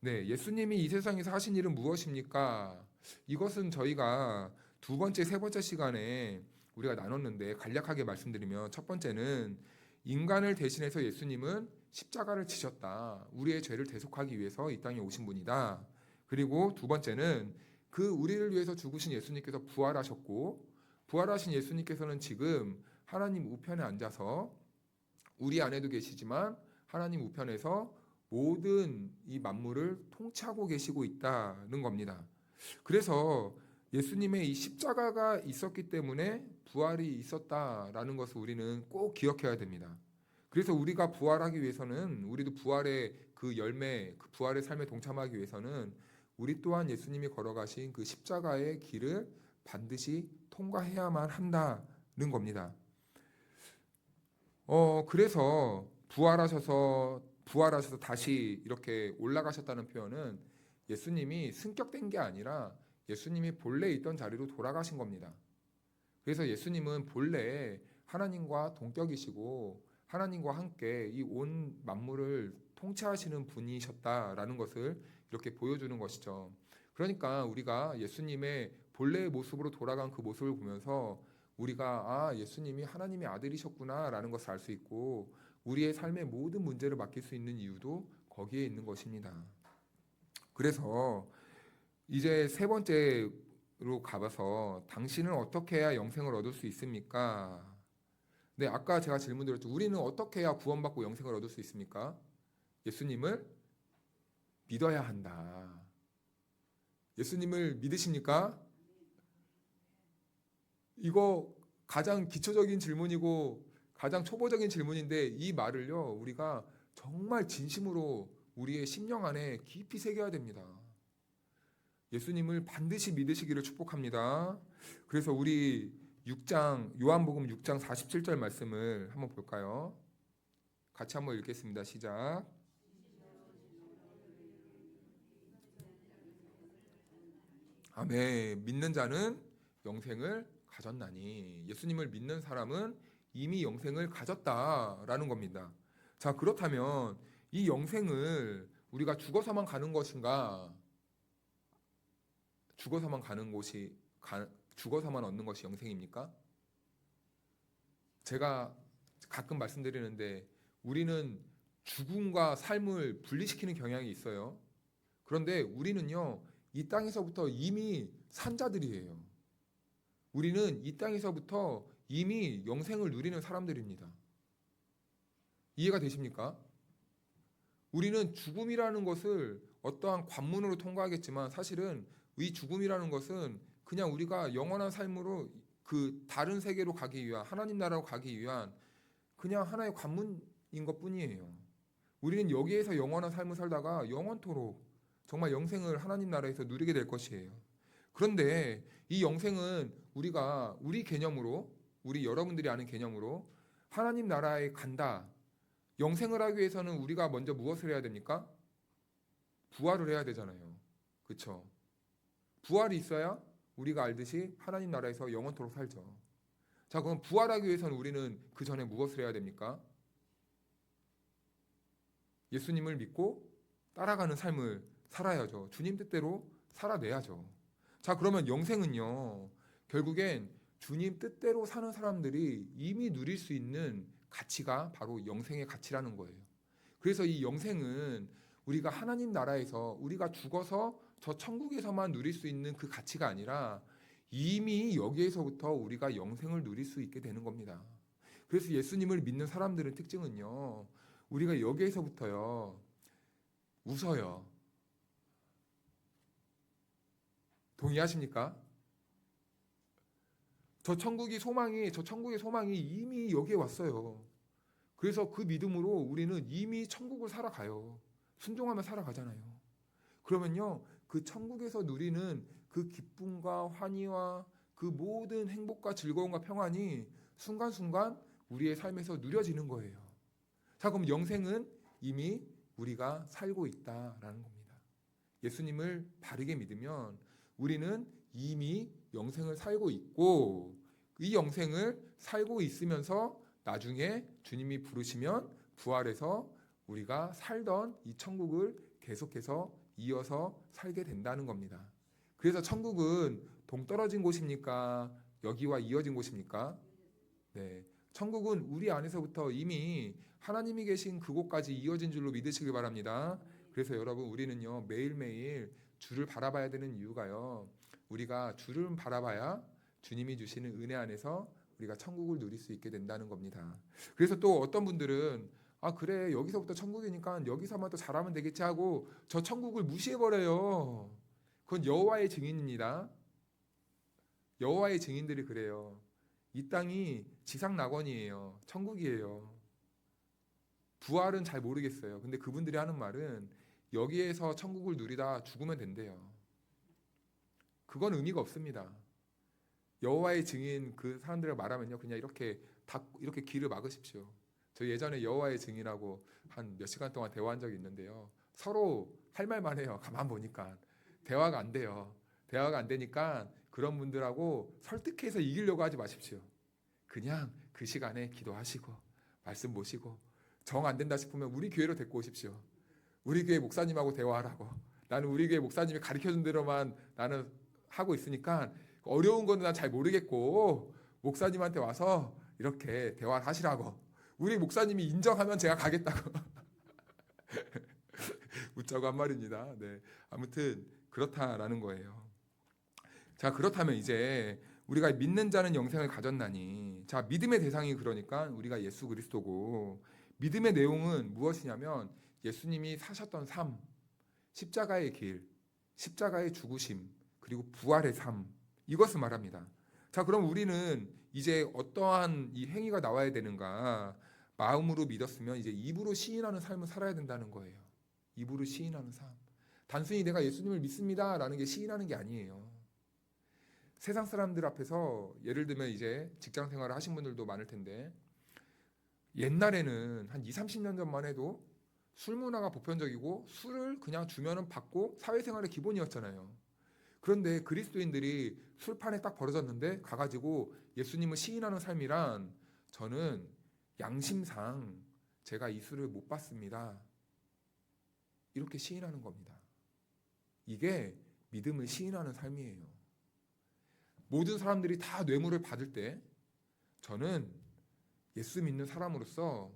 Speaker 1: 네, 예수님이 이 세상에서 하신 일은 무엇입니까? 이것은 저희가 두 번째, 세 번째 시간에 우리가 나눴는데 간략하게 말씀드리면 첫 번째는 인간을 대신해서 예수님은 십자가를 지셨다. 우리의 죄를 대속하기 위해서 이 땅에 오신 분이다. 그리고 두 번째는 그 우리를 위해서 죽으신 예수님께서 부활하셨고 부활하신 예수님께서는 지금 하나님 우편에 앉아서 우리 안에도 계시지만 하나님 우편에서 모든 이 만물을 통치하고 계시고 있다는 겁니다. 그래서 예수님의 이 십자가가 있었기 때문에 부활이 있었다라는 것을 우리는 꼭 기억해야 됩니다. 그래서 우리가 부활하기 위해서는 우리도 부활의 그 열매, 그 부활의 삶에 동참하기 위해서는 우리 또한 예수님이 걸어가신 그 십자가의 길을 반드시 통과해야만 한다는 겁니다. 그래서 부활하셔서 다시 이렇게 올라가셨다는 표현은 예수님이 승격된 게 아니라 예수님이 본래 있던 자리로 돌아가신 겁니다. 그래서 예수님은 본래 하나님과 동격이시고 하나님과 함께 이 온 만물을 통치하시는 분이셨다라는 것을 이렇게 보여주는 것이죠. 그러니까 우리가 예수님의 본래의 모습으로 돌아간 그 모습을 보면서 우리가 예수님이 하나님의 아들이셨구나라는 것을 알 수 있고 우리의 삶의 모든 문제를 맡길 수 있는 이유도 거기에 있는 것입니다. 그래서 이제 세 번째로 가봐서 당신은 어떻게 해야 영생을 얻을 수 있습니까? 네, 아까 제가 질문 드렸죠. 우리는 어떻게 해야 구원받고 영생을 얻을 수 있습니까? 예수님을 믿어야 한다. 예수님을 믿으십니까? 이거 가장 기초적인 질문이고 가장 초보적인 질문인데 이 말을요, 우리가 정말 진심으로 우리의 심령 안에 깊이 새겨야 됩니다. 예수님을 반드시 믿으시기를 축복합니다. 그래서 우리 6장 요한복음 6장 47절 말씀을 한번 볼까요? 같이 한번 읽겠습니다. 시작. 아멘. 믿는 자는 영생을 가졌나니. 예수님을 믿는 사람은 이미 영생을 가졌다라는 겁니다. 자, 그렇다면 이 영생을 우리가 죽어서만 가는 것인가? 죽어서만 얻는 것이 영생입니까? 제가 가끔 말씀드리는데 우리는 죽음과 삶을 분리시키는 경향이 있어요. 그런데 우리는요, 이 땅에서부터 이미 산 자들이에요. 우리는 이 땅에서부터 이미 영생을 누리는 사람들입니다. 이해가 되십니까? 우리는 죽음이라는 것을 어떠한 관문으로 통과하겠지만 사실은 이 죽음이라는 것은 그냥 우리가 영원한 삶으로 그 다른 세계로 가기 위한, 하나님 나라로 가기 위한 그냥 하나의 관문인 것뿐이에요. 우리는 여기에서 영원한 삶을 살다가 영원토록 정말 영생을 하나님 나라에서 누리게 될 것이에요. 그런데 이 영생은 우리가 우리 개념으로, 우리 여러분들이 아는 개념으로 하나님 나라에 간다. 영생을 하기 위해서는 우리가 먼저 무엇을 해야 됩니까? 부활을 해야 되잖아요. 그렇죠? 부활이 있어야 우리가 알듯이 하나님 나라에서 영원토록 살죠. 자, 그럼 부활하기 위해서는 우리는 그 전에 무엇을 해야 됩니까? 예수님을 믿고 따라가는 삶을 살아야죠. 주님 뜻대로 살아내야죠. 자, 그러면 영생은요, 결국엔 주님 뜻대로 사는 사람들이 이미 누릴 수 있는 가치가 바로 영생의 가치라는 거예요. 그래서 이 영생은 우리가 하나님 나라에서 우리가 죽어서 저 천국에서만 누릴 수 있는 그 가치가 아니라 이미 여기에서부터 우리가 영생을 누릴 수 있게 되는 겁니다. 그래서 예수님을 믿는 사람들의 특징은요, 우리가 여기에서부터요 웃어요. 동의하십니까? 저 천국의 소망이 이미 여기에 왔어요. 그래서 그 믿음으로 우리는 이미 천국을 살아가요. 순종하며 살아가잖아요. 그러면요, 그 천국에서 누리는 그 기쁨과 환희와 그 모든 행복과 즐거움과 평안이 순간순간 우리의 삶에서 누려지는 거예요. 자, 그럼 영생은 이미 우리가 살고 있다라는 겁니다. 예수님을 바르게 믿으면 우리는 이미 영생을 살고 있고, 이 영생을 살고 있으면서 나중에 주님이 부르시면 부활해서 우리가 살던 이 천국을 계속해서 이어서 살게 된다는 겁니다. 그래서 천국은 동떨어진 곳입니까? 여기와 이어진 곳입니까? 네, 천국은 우리 안에서부터 이미 하나님이 계신 그곳까지 이어진 줄로 믿으시길 바랍니다. 그래서 여러분, 우리는요 매일매일 주를 바라봐야 되는 이유가요, 우리가 주를 바라봐야 주님이 주시는 은혜 안에서 우리가 천국을 누릴 수 있게 된다는 겁니다. 그래서 또 어떤 분들은 아 그래 여기서부터 천국이니까 여기서만 또 잘하면 되겠지 하고 저 천국을 무시해버려요. 그건 여호와의 증인입니다. 여호와의 증인들이 그래요. 이 땅이 지상 낙원이에요. 천국이에요. 부활은 잘 모르겠어요. 근데 그분들이 하는 말은 여기에서 천국을 누리다 죽으면 된대요. 그건 의미가 없습니다. 여호와의 증인 그 사람들을 말하면요, 그냥 이렇게 귀를 막으십시오. 저 예전에 여호와의 증인하고 한 몇 시간 동안 대화한 적이 있는데요, 서로 할 말만 해요. 가만 보니까 대화가 안 돼요. 대화가 안 되니까 그런 분들하고 설득해서 이기려고 하지 마십시오. 그냥 그 시간에 기도하시고 말씀 보시고 정 안 된다 싶으면 우리 교회로 데리고 오십시오. 우리 교회 목사님하고 대화하라고. 나는 우리 교회 목사님이 가르쳐준 대로만 나는 하고 있으니까 어려운 거는 난 잘 모르겠고 목사님한테 와서 이렇게 대화를 하시라고. 우리 목사님이 인정하면 제가 가겠다고. 웃자고 한 말입니다. 네, 아무튼 그렇다라는 거예요. 자, 그렇다면 이제 우리가 믿는 자는 영생을 가졌나니, 자, 믿음의 대상이 그러니까 우리가 예수 그리스도고, 믿음의 내용은 무엇이냐면 예수님이 사셨던 삶, 십자가의 길, 십자가의 죽으심, 그리고 부활의 삶, 이것을 말합니다. 자, 그럼 우리는 이제 어떠한 이 행위가 나와야 되는가? 마음으로 믿었으면 이제 입으로 시인하는 삶을 살아야 된다는 거예요. 입으로 시인하는 삶. 단순히 내가 예수님을 믿습니다라는 게 시인하는 게 아니에요. 세상 사람들 앞에서 예를 들면 이제 직장 생활을 하신 분들도 많을 텐데, 옛날에는 한 20, 30년 전만 해도 술 문화가 보편적이고 술을 그냥 주면은 받고 사회생활의 기본이었잖아요. 그런데 그리스도인들이 술판에 딱 벌어졌는데 가가지고 예수님을 시인하는 삶이란, 저는 양심상 제가 이 술을 못 받습니다, 이렇게 시인하는 겁니다. 이게 믿음을 시인하는 삶이에요. 모든 사람들이 다 뇌물을 받을 때 저는 예수 믿는 사람으로서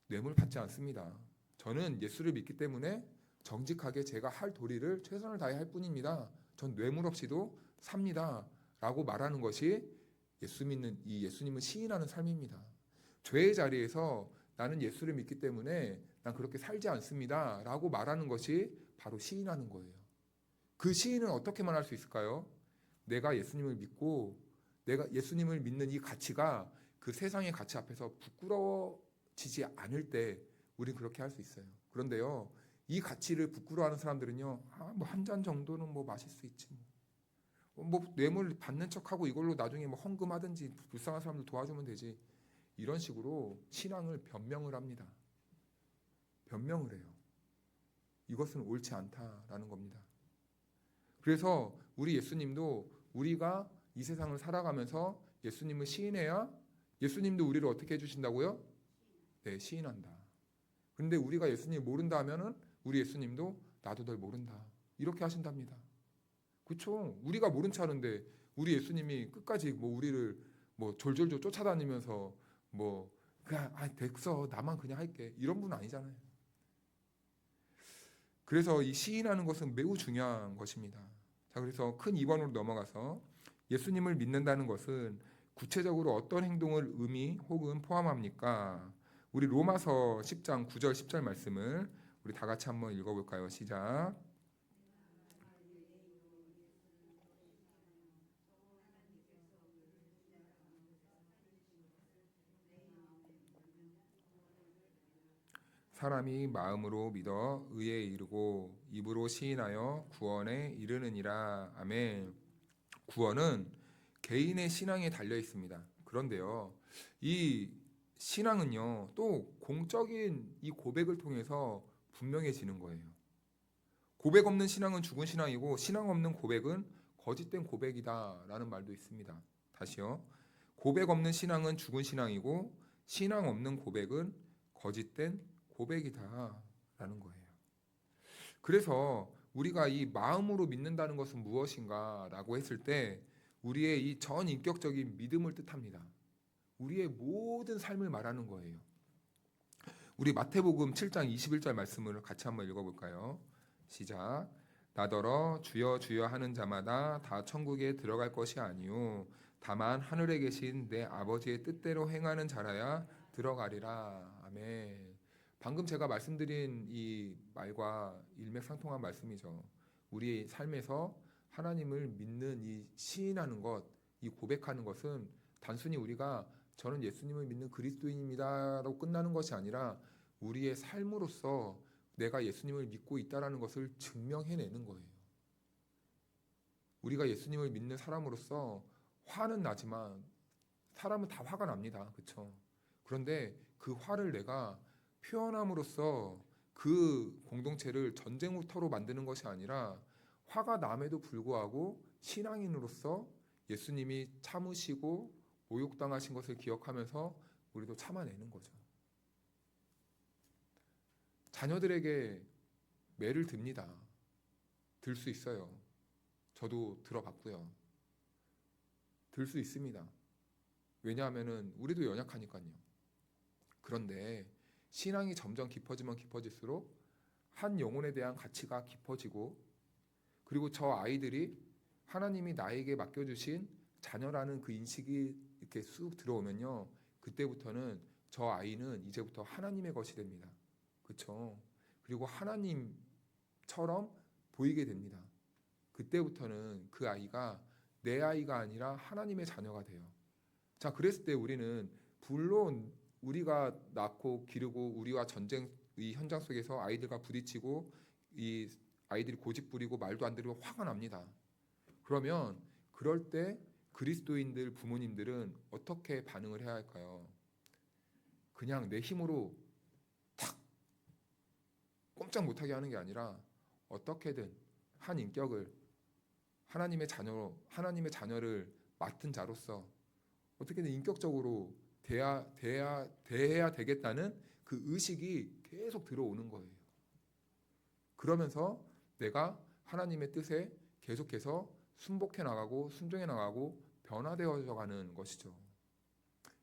Speaker 1: 뇌물 받지 않습니다. 저는 예수를 믿기 때문에 정직하게 제가 할 도리를 최선을 다해 할 뿐입니다. 전 뇌물 없이도 삽니다. 라고 말하는 것이 예수님을 시인하는 삶입니다. 죄의 자리에서 나는 예수를 믿기 때문에 난 그렇게 살지 않습니다. 라고 말하는 것이 바로 시인하는 거예요. 그 시인은 어떻게 말할 수 있을까요? 내가 예수님을 믿고 내가 예수님을 믿는 이 가치가 그 세상의 가치 앞에서 부끄러워지지 않을 때 우린 그렇게 할 수 있어요. 그런데요, 이 가치를 부끄러워하는 사람들은요, 뭐 한 잔 정도는 뭐 마실 수 있지, 뭐 뇌물 받는 척하고 이걸로 나중에 뭐 헌금하든지 불쌍한 사람들 도와주면 되지, 이런 식으로 신앙을 변명을 합니다. 변명을 해요. 이것은 옳지 않다라는 겁니다. 그래서 우리 예수님도 우리가 이 세상을 살아가면서 예수님을 시인해야 예수님도 우리를 어떻게 해주신다고요? 네, 시인한다. 그런데 우리가 예수님 모른다 하면은 우리 예수님도 나도 널 모른다 이렇게 하신답니다. 그렇죠? 우리가 모른 체 하는데 우리 예수님이 끝까지 뭐 우리를 뭐 졸졸졸 쫓아다니면서 뭐 그냥 됐어 나만 그냥 할게 이런 분은 아니잖아요. 그래서 이 시인하는 것은 매우 중요한 것입니다. 자, 그래서 큰 2번으로 넘어가서 예수님을 믿는다는 것은 구체적으로 어떤 행동을 의미 혹은 포함합니까? 우리 로마서 10장 9절 10절 말씀을 우리 다 같이 한번 읽어볼까요? 시작. 사람이 마음으로 믿어 의에 이르고 입으로 시인하여 구원에 이르느니라. 아멘. 구원은 개인의 신앙에 달려 있습니다. 그런데요, 이 신앙은요, 또 공적인 이 고백을 통해서 분명해지는 거예요. 고백 없는 신앙은 죽은 신앙이고 신앙 없는 고백은 거짓된 고백이다라는 말도 있습니다. 다시요. 고백 없는 신앙은 죽은 신앙이고 신앙 없는 고백은 거짓된 고백이다라는 거예요. 그래서 우리가 이 마음으로 믿는다는 것은 무엇인가라고 했을 때 우리의 이 전 인격적인 믿음을 뜻합니다. 우리의 모든 삶을 말하는 거예요. 우리 마태복음 7장 21절 말씀을 같이 한번 읽어볼까요? 시작. 나더러 주여 주여 하는 자마다 다 천국에 들어갈 것이 아니요 다만 하늘에 계신 내 아버지의 뜻대로 행하는 자라야 들어가리라. 아멘. 방금 제가 말씀드린 이 말과 일맥상통한 말씀이죠. 우리의 삶에서 하나님을 믿는 이 시인하는 것, 이 고백하는 것은 단순히 우리가 저는 예수님을 믿는 그리스도인입니다라고 끝나는 것이 아니라 우리의 삶으로서 내가 예수님을 믿고 있다라는 것을 증명해내는 거예요. 우리가 예수님을 믿는 사람으로서 화는 나지만 사람은 다 화가 납니다. 그렇죠? 그런데 그 화를 내가 표현함으로써 그 공동체를 전쟁터로 만드는 것이 아니라 화가 남에도 불구하고 신앙인으로서 예수님이 참으시고 모욕당하신 것을 기억하면서 우리도 참아내는 거죠. 자녀들에게 매를 듭니다. 들 수 있어요. 저도 들어봤고요. 들 수 있습니다. 왜냐하면은 우리도 연약하니까요. 그런데 신앙이 점점 깊어지면 깊어질수록 한 영혼에 대한 가치가 깊어지고 그리고 저 아이들이 하나님이 나에게 맡겨주신 자녀라는 그 인식이 이렇게 쑥 들어오면요. 그때부터는 저 아이는 이제부터 하나님의 것이 됩니다. 그렇죠? 그리고 하나님처럼 보이게 됩니다. 그때부터는 그 아이가 내 아이가 아니라 하나님의 자녀가 돼요. 자, 그랬을 때 우리는 물론 우리가 낳고 기르고 우리와 전쟁 이 현장 속에서 아이들과 부딪히고 이 아이들이 고집 부리고 말도 안 들으면 화가 납니다. 그러면 그럴 때 그리스도인들 부모님들은 어떻게 반응을 해야 할까요? 그냥 내 힘으로 탁 꼼짝 못하게 하는 게 아니라 어떻게든 한 인격을 하나님의 자녀를 맡은 자로서 어떻게든 인격적으로 대해야 되겠다는 그 의식이 계속 들어오는 거예요. 그러면서 내가 하나님의 뜻에 계속해서 순복해 나가고 순종해 나가고 변화되어져 가는 것이죠.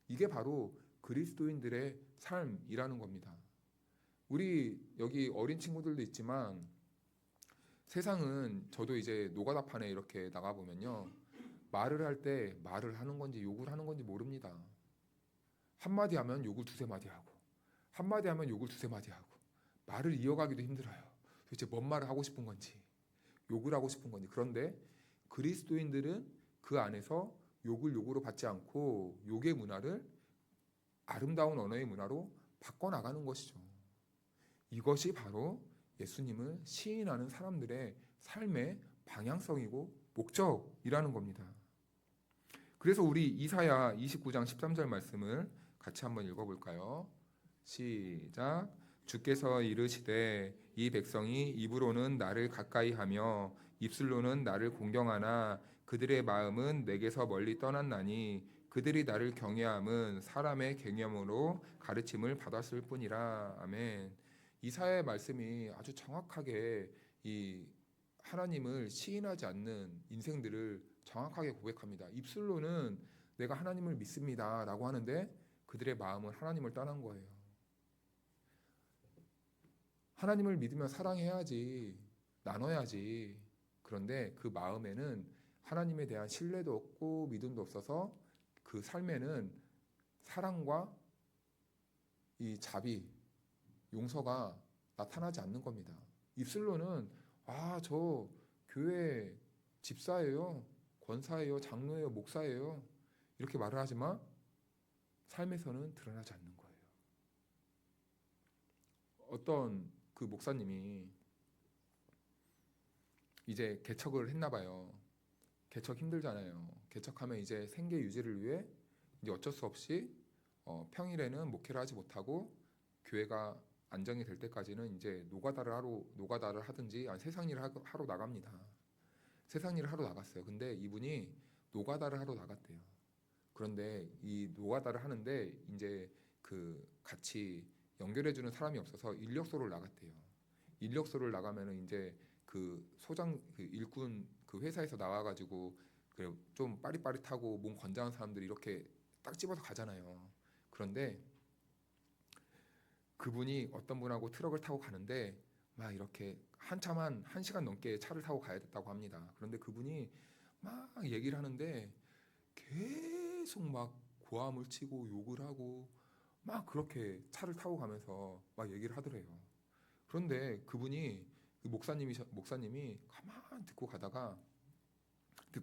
Speaker 1: 이게 바로 그리스도인들의 삶이라는 겁니다. 우리 여기 어린 친구들도 있지만 세상은 저도 이제 노가다판에 이렇게 나가 보면요. 말을 할 때 말을 하는 건지 욕을 하는 건지 모릅니다. 한마디 하면 욕을 두세 마디 하고 한마디 하면 욕을 두세 마디 하고 말을 이어가기도 힘들어요. 도대체 뭔 말을 하고 싶은 건지 욕을 하고 싶은 건지. 그런데 그리스도인들은 그 안에서 욕을 욕으로 받지 않고 욕의 문화를 아름다운 언어의 문화로 바꿔나가는 것이죠. 이것이 바로 예수님을 시인하는 사람들의 삶의 방향성이고 목적이라는 겁니다. 그래서 우리 이사야 29장 13절 말씀을 같이 한번 읽어볼까요? 시작. 주께서 이르시되 이 백성이 입으로는 나를 가까이하며 입술로는 나를 공경하나 그들의 마음은 내게서 멀리 떠났나니 그들이 나를 경외함은 사람의 경외함으로 가르침을 받았을 뿐이라. 아멘. 이사야의 말씀이 아주 정확하게 이 하나님을 시인하지 않는 인생들을 정확하게 고백합니다. 입술로는 내가 하나님을 믿습니다 라고 하는데 그들의 마음은 하나님을 떠난 거예요. 하나님을 믿으면 사랑해야지, 나눠야지. 그런데 그 마음에는 하나님에 대한 신뢰도 없고 믿음도 없어서 그 삶에는 사랑과 이 자비, 용서가 나타나지 않는 겁니다. 입술로는 저 교회 집사예요, 권사예요, 장로예요, 목사예요 이렇게 말을 하지만 삶에서는 드러나지 않는 거예요. 어떤 그 목사님이 이제 개척을 했나 봐요. 개척 힘들잖아요. 개척하면 이제 생계 유지를 위해 이제 어쩔 수 없이 평일에는 목회를 하지 못하고 교회가 안정이 될 때까지는 이제 노가다를 하든지 아니 세상 일을 하러 나갑니다. 세상 일을 하러 나갔어요. 근데 이분이 노가다를 하러 나갔대요. 그런데 이 노가다를 하는데 이제 그 같이 연결해주는 사람이 없어서 인력소를 나갔대요. 인력소를 나가면은 이제 그 소장 그 일꾼 그 회사에서 나와가지고 좀 빠릿빠릿하고 몸 건장한 사람들이 이렇게 딱 집어서 가잖아요. 그런데 그분이 어떤 분하고 트럭을 타고 가는데 막 이렇게 한참 한 1시간 넘게 차를 타고 가야 됐다고 합니다. 그런데 그분이 막 얘기를 하는데 계속 막 고함을 치고 욕을 하고 막 그렇게 차를 타고 가면서 막 얘기를 하더래요. 그런데 그분이 그 목사님이 가만 듣고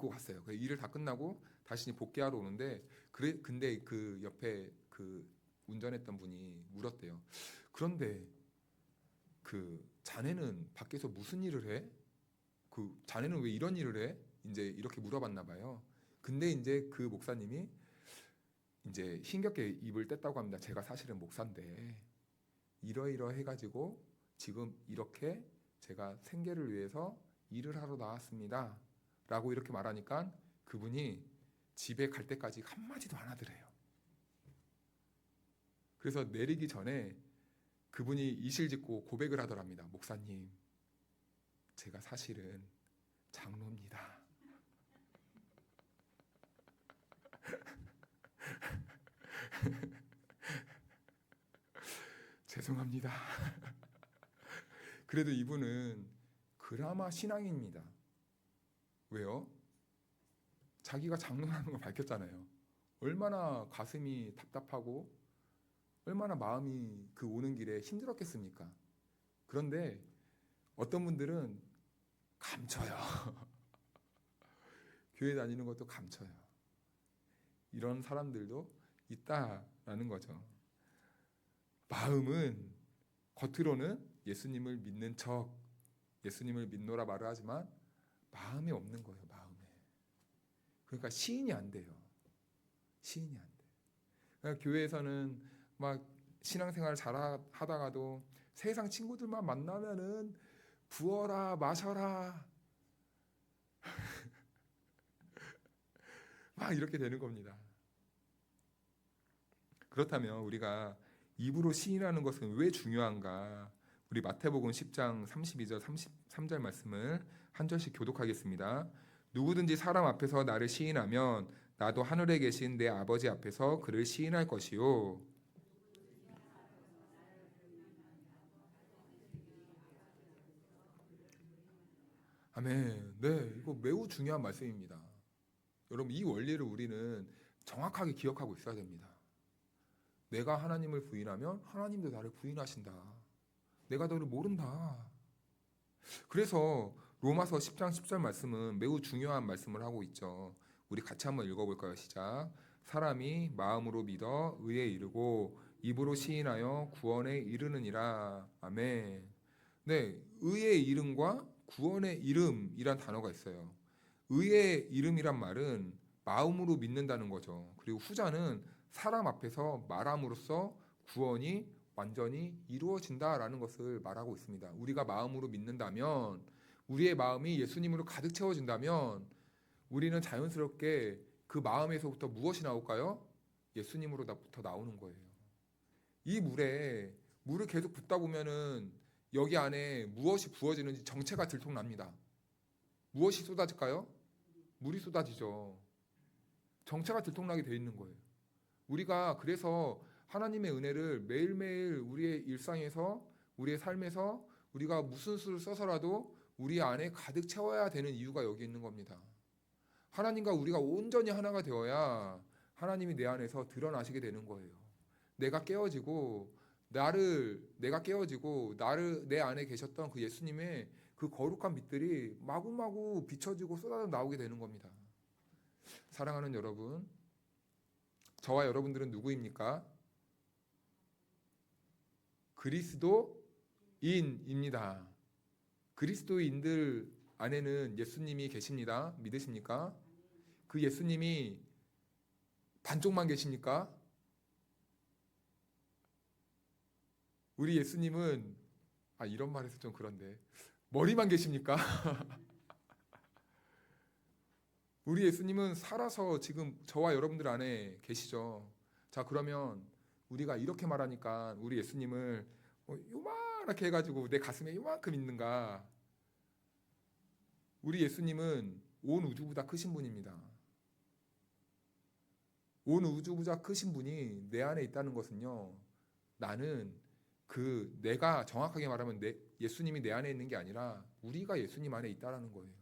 Speaker 1: 갔어요. 그 일을 다 끝나고 다시 복귀하러 오는데 근데 그 옆에 그 운전했던 분이 물었대요. 그런데 그 자네는 밖에서 무슨 일을 해? 그 자네는 왜 이런 일을 해? 이제 이렇게 물어봤나 봐요. 근데 이제 그 목사님이 이제 힘겹게 입을 뗐다고 합니다. 제가 사실은 목사인데 이러이러 해가지고 지금 이렇게 제가 생계를 위해서 일을 하러 나왔습니다 라고 이렇게 말하니까 그분이 집에 갈 때까지 한마디도 안 하더래요. 그래서 내리기 전에 그분이 이실직고 고백을 하더랍니다. 목사님, 제가 사실은 장로입니다. 죄송합니다. 그래도 이분은 그나마 신앙인입니다. 왜요? 자기가 장로라는 걸 밝혔잖아요. 얼마나 가슴이 답답하고 얼마나 마음이 그 오는 길에 힘들었겠습니까? 그런데 어떤 분들은 감춰요. 교회 다니는 것도 감춰요. 이런 사람들도 있다라는 거죠. 마음은 겉으로는 예수님을 믿는 척, 예수님을 믿노라 말을 하지만 마음이 없는 거예요. 마음에. 그러니까 시인이 안 돼요. 시인이 안 돼요. 그러니까 교회에서는 막 신앙생활 잘 하다가도 세상 친구들만 만나면은 부어라 마셔라 막 이렇게 되는 겁니다. 그렇다면 우리가 입으로 시인하는 것은 왜 중요한가? 우리 마태복음 10장 32절 33절 말씀을 한 절씩 교독하겠습니다. 누구든지 사람 앞에서 나를 시인하면 나도 하늘에 계신 내 아버지 앞에서 그를 시인할 것이요. 아멘. 네, 이거 매우 중요한 말씀입니다. 여러분, 이 원리를 우리는 정확하게 기억하고 있어야 됩니다. 내가 하나님을 부인하면 하나님도 나를 부인하신다. 내가 너를 모른다. 그래서 로마서 10장 10절 말씀은 매우 중요한 말씀을 하고 있죠. 우리 같이 한번 읽어볼까요? 시작. 사람이 마음으로 믿어 의에 이르고 입으로 시인하여 구원에 이르느니라. 아멘. 네, 의의 이름과 구원의 이름이란 단어가 있어요. 의의 이름이란 말은 마음으로 믿는다는 거죠. 그리고 후자는 사람 앞에서 말함으로써 구원이 완전히 이루어진다라는 것을 말하고 있습니다. 우리가 마음으로 믿는다면, 우리의 마음이 예수님으로 가득 채워진다면 우리는 자연스럽게 그 마음에서부터 무엇이 나올까요? 예수님으로부터 나오는 거예요. 이 물을 계속 붓다 보면은 여기 안에 무엇이 부어지는지 정체가 들통납니다. 무엇이 쏟아질까요? 물이 쏟아지죠. 정체가 들통나게 되어 있는 거예요. 우리가 그래서 하나님의 은혜를 매일매일 우리의 일상에서, 우리의 삶에서 우리가 무슨 수를 써서라도 우리 안에 가득 채워야 되는 이유가 여기 있는 겁니다. 하나님과 우리가 온전히 하나가 되어야 하나님이 내 안에서 드러나시게 되는 거예요. 내가 깨어지고 나를 내 안에 계셨던 그 예수님의 그 거룩한 빛들이 마구마구 비춰지고 쏟아져 나오게 되는 겁니다. 사랑하는 여러분, 저와 여러분들은 누구입니까? 그리스도인입니다. 그리스도인들 안에는 예수님이 계십니다. 믿으십니까? 그 예수님이 반쪽만 계십니까? 우리 예수님은 이런 말해서 좀 그런데 머리만 계십니까? 우리 예수님은 살아서 지금 저와 여러분들 안에 계시죠. 자, 그러면 우리가 이렇게 말하니까 우리 예수님을 요만하게 해가지고 내 가슴에 요만큼 있는가? 우리 예수님은 온 우주보다 크신 분입니다. 온 우주보다 크신 분이 내 안에 있다는 것은요, 나는 내가 정확하게 말하면 예수님이 내 안에 있는 게 아니라 우리가 예수님 안에 있다라는 거예요.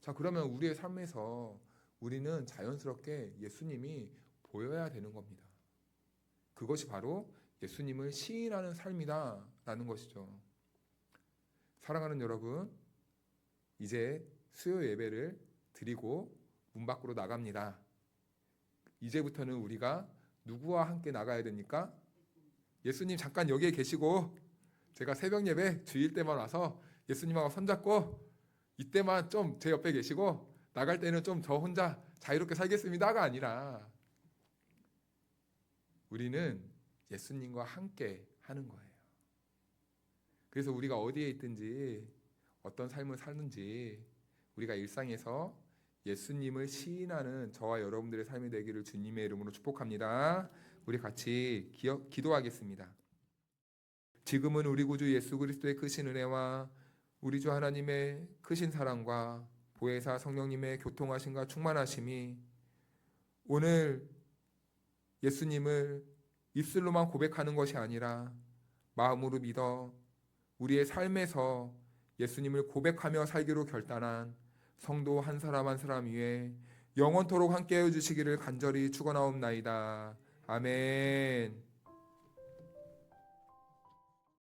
Speaker 1: 자, 그러면 우리의 삶에서 우리는 자연스럽게 예수님이 보여야 되는 겁니다. 그것이 바로 예수님을 시인하는 삶이다라는 것이죠. 사랑하는 여러분, 이제 수요 예배를 드리고 문 밖으로 나갑니다. 이제부터는 우리가 누구와 함께 나가야 됩니까? 예수님 잠깐 여기에 계시고 제가 새벽 예배 주일 때만 와서 예수님하고 손잡고 이때만 좀 제 옆에 계시고 나갈 때는 좀 저 혼자 자유롭게 살겠습니다가 아니라 우리는 예수님과 함께 하는 거예요. 그래서 우리가 어디에 있든지 어떤 삶을 사는지 우리가 일상에서 예수님을 시인하는 저와 여러분들의 삶이 되기를 주님의 이름으로 축복합니다. 우리 같이 기도하겠습니다. 지금은 우리 구주 예수 그리스도의 크신 은혜와 우리 주 하나님의 크신 사랑과 보혜사 성령님의 교통하심과 충만하심이 오늘 예수님을 입술로만 고백하는 것이 아니라 마음으로 믿어 우리의 삶에서 예수님을 고백하며 살기로 결단한 성도 한 사람 한 사람 위에 영원토록 함께해 주시기를 간절히 축원하옵나이다. 아멘.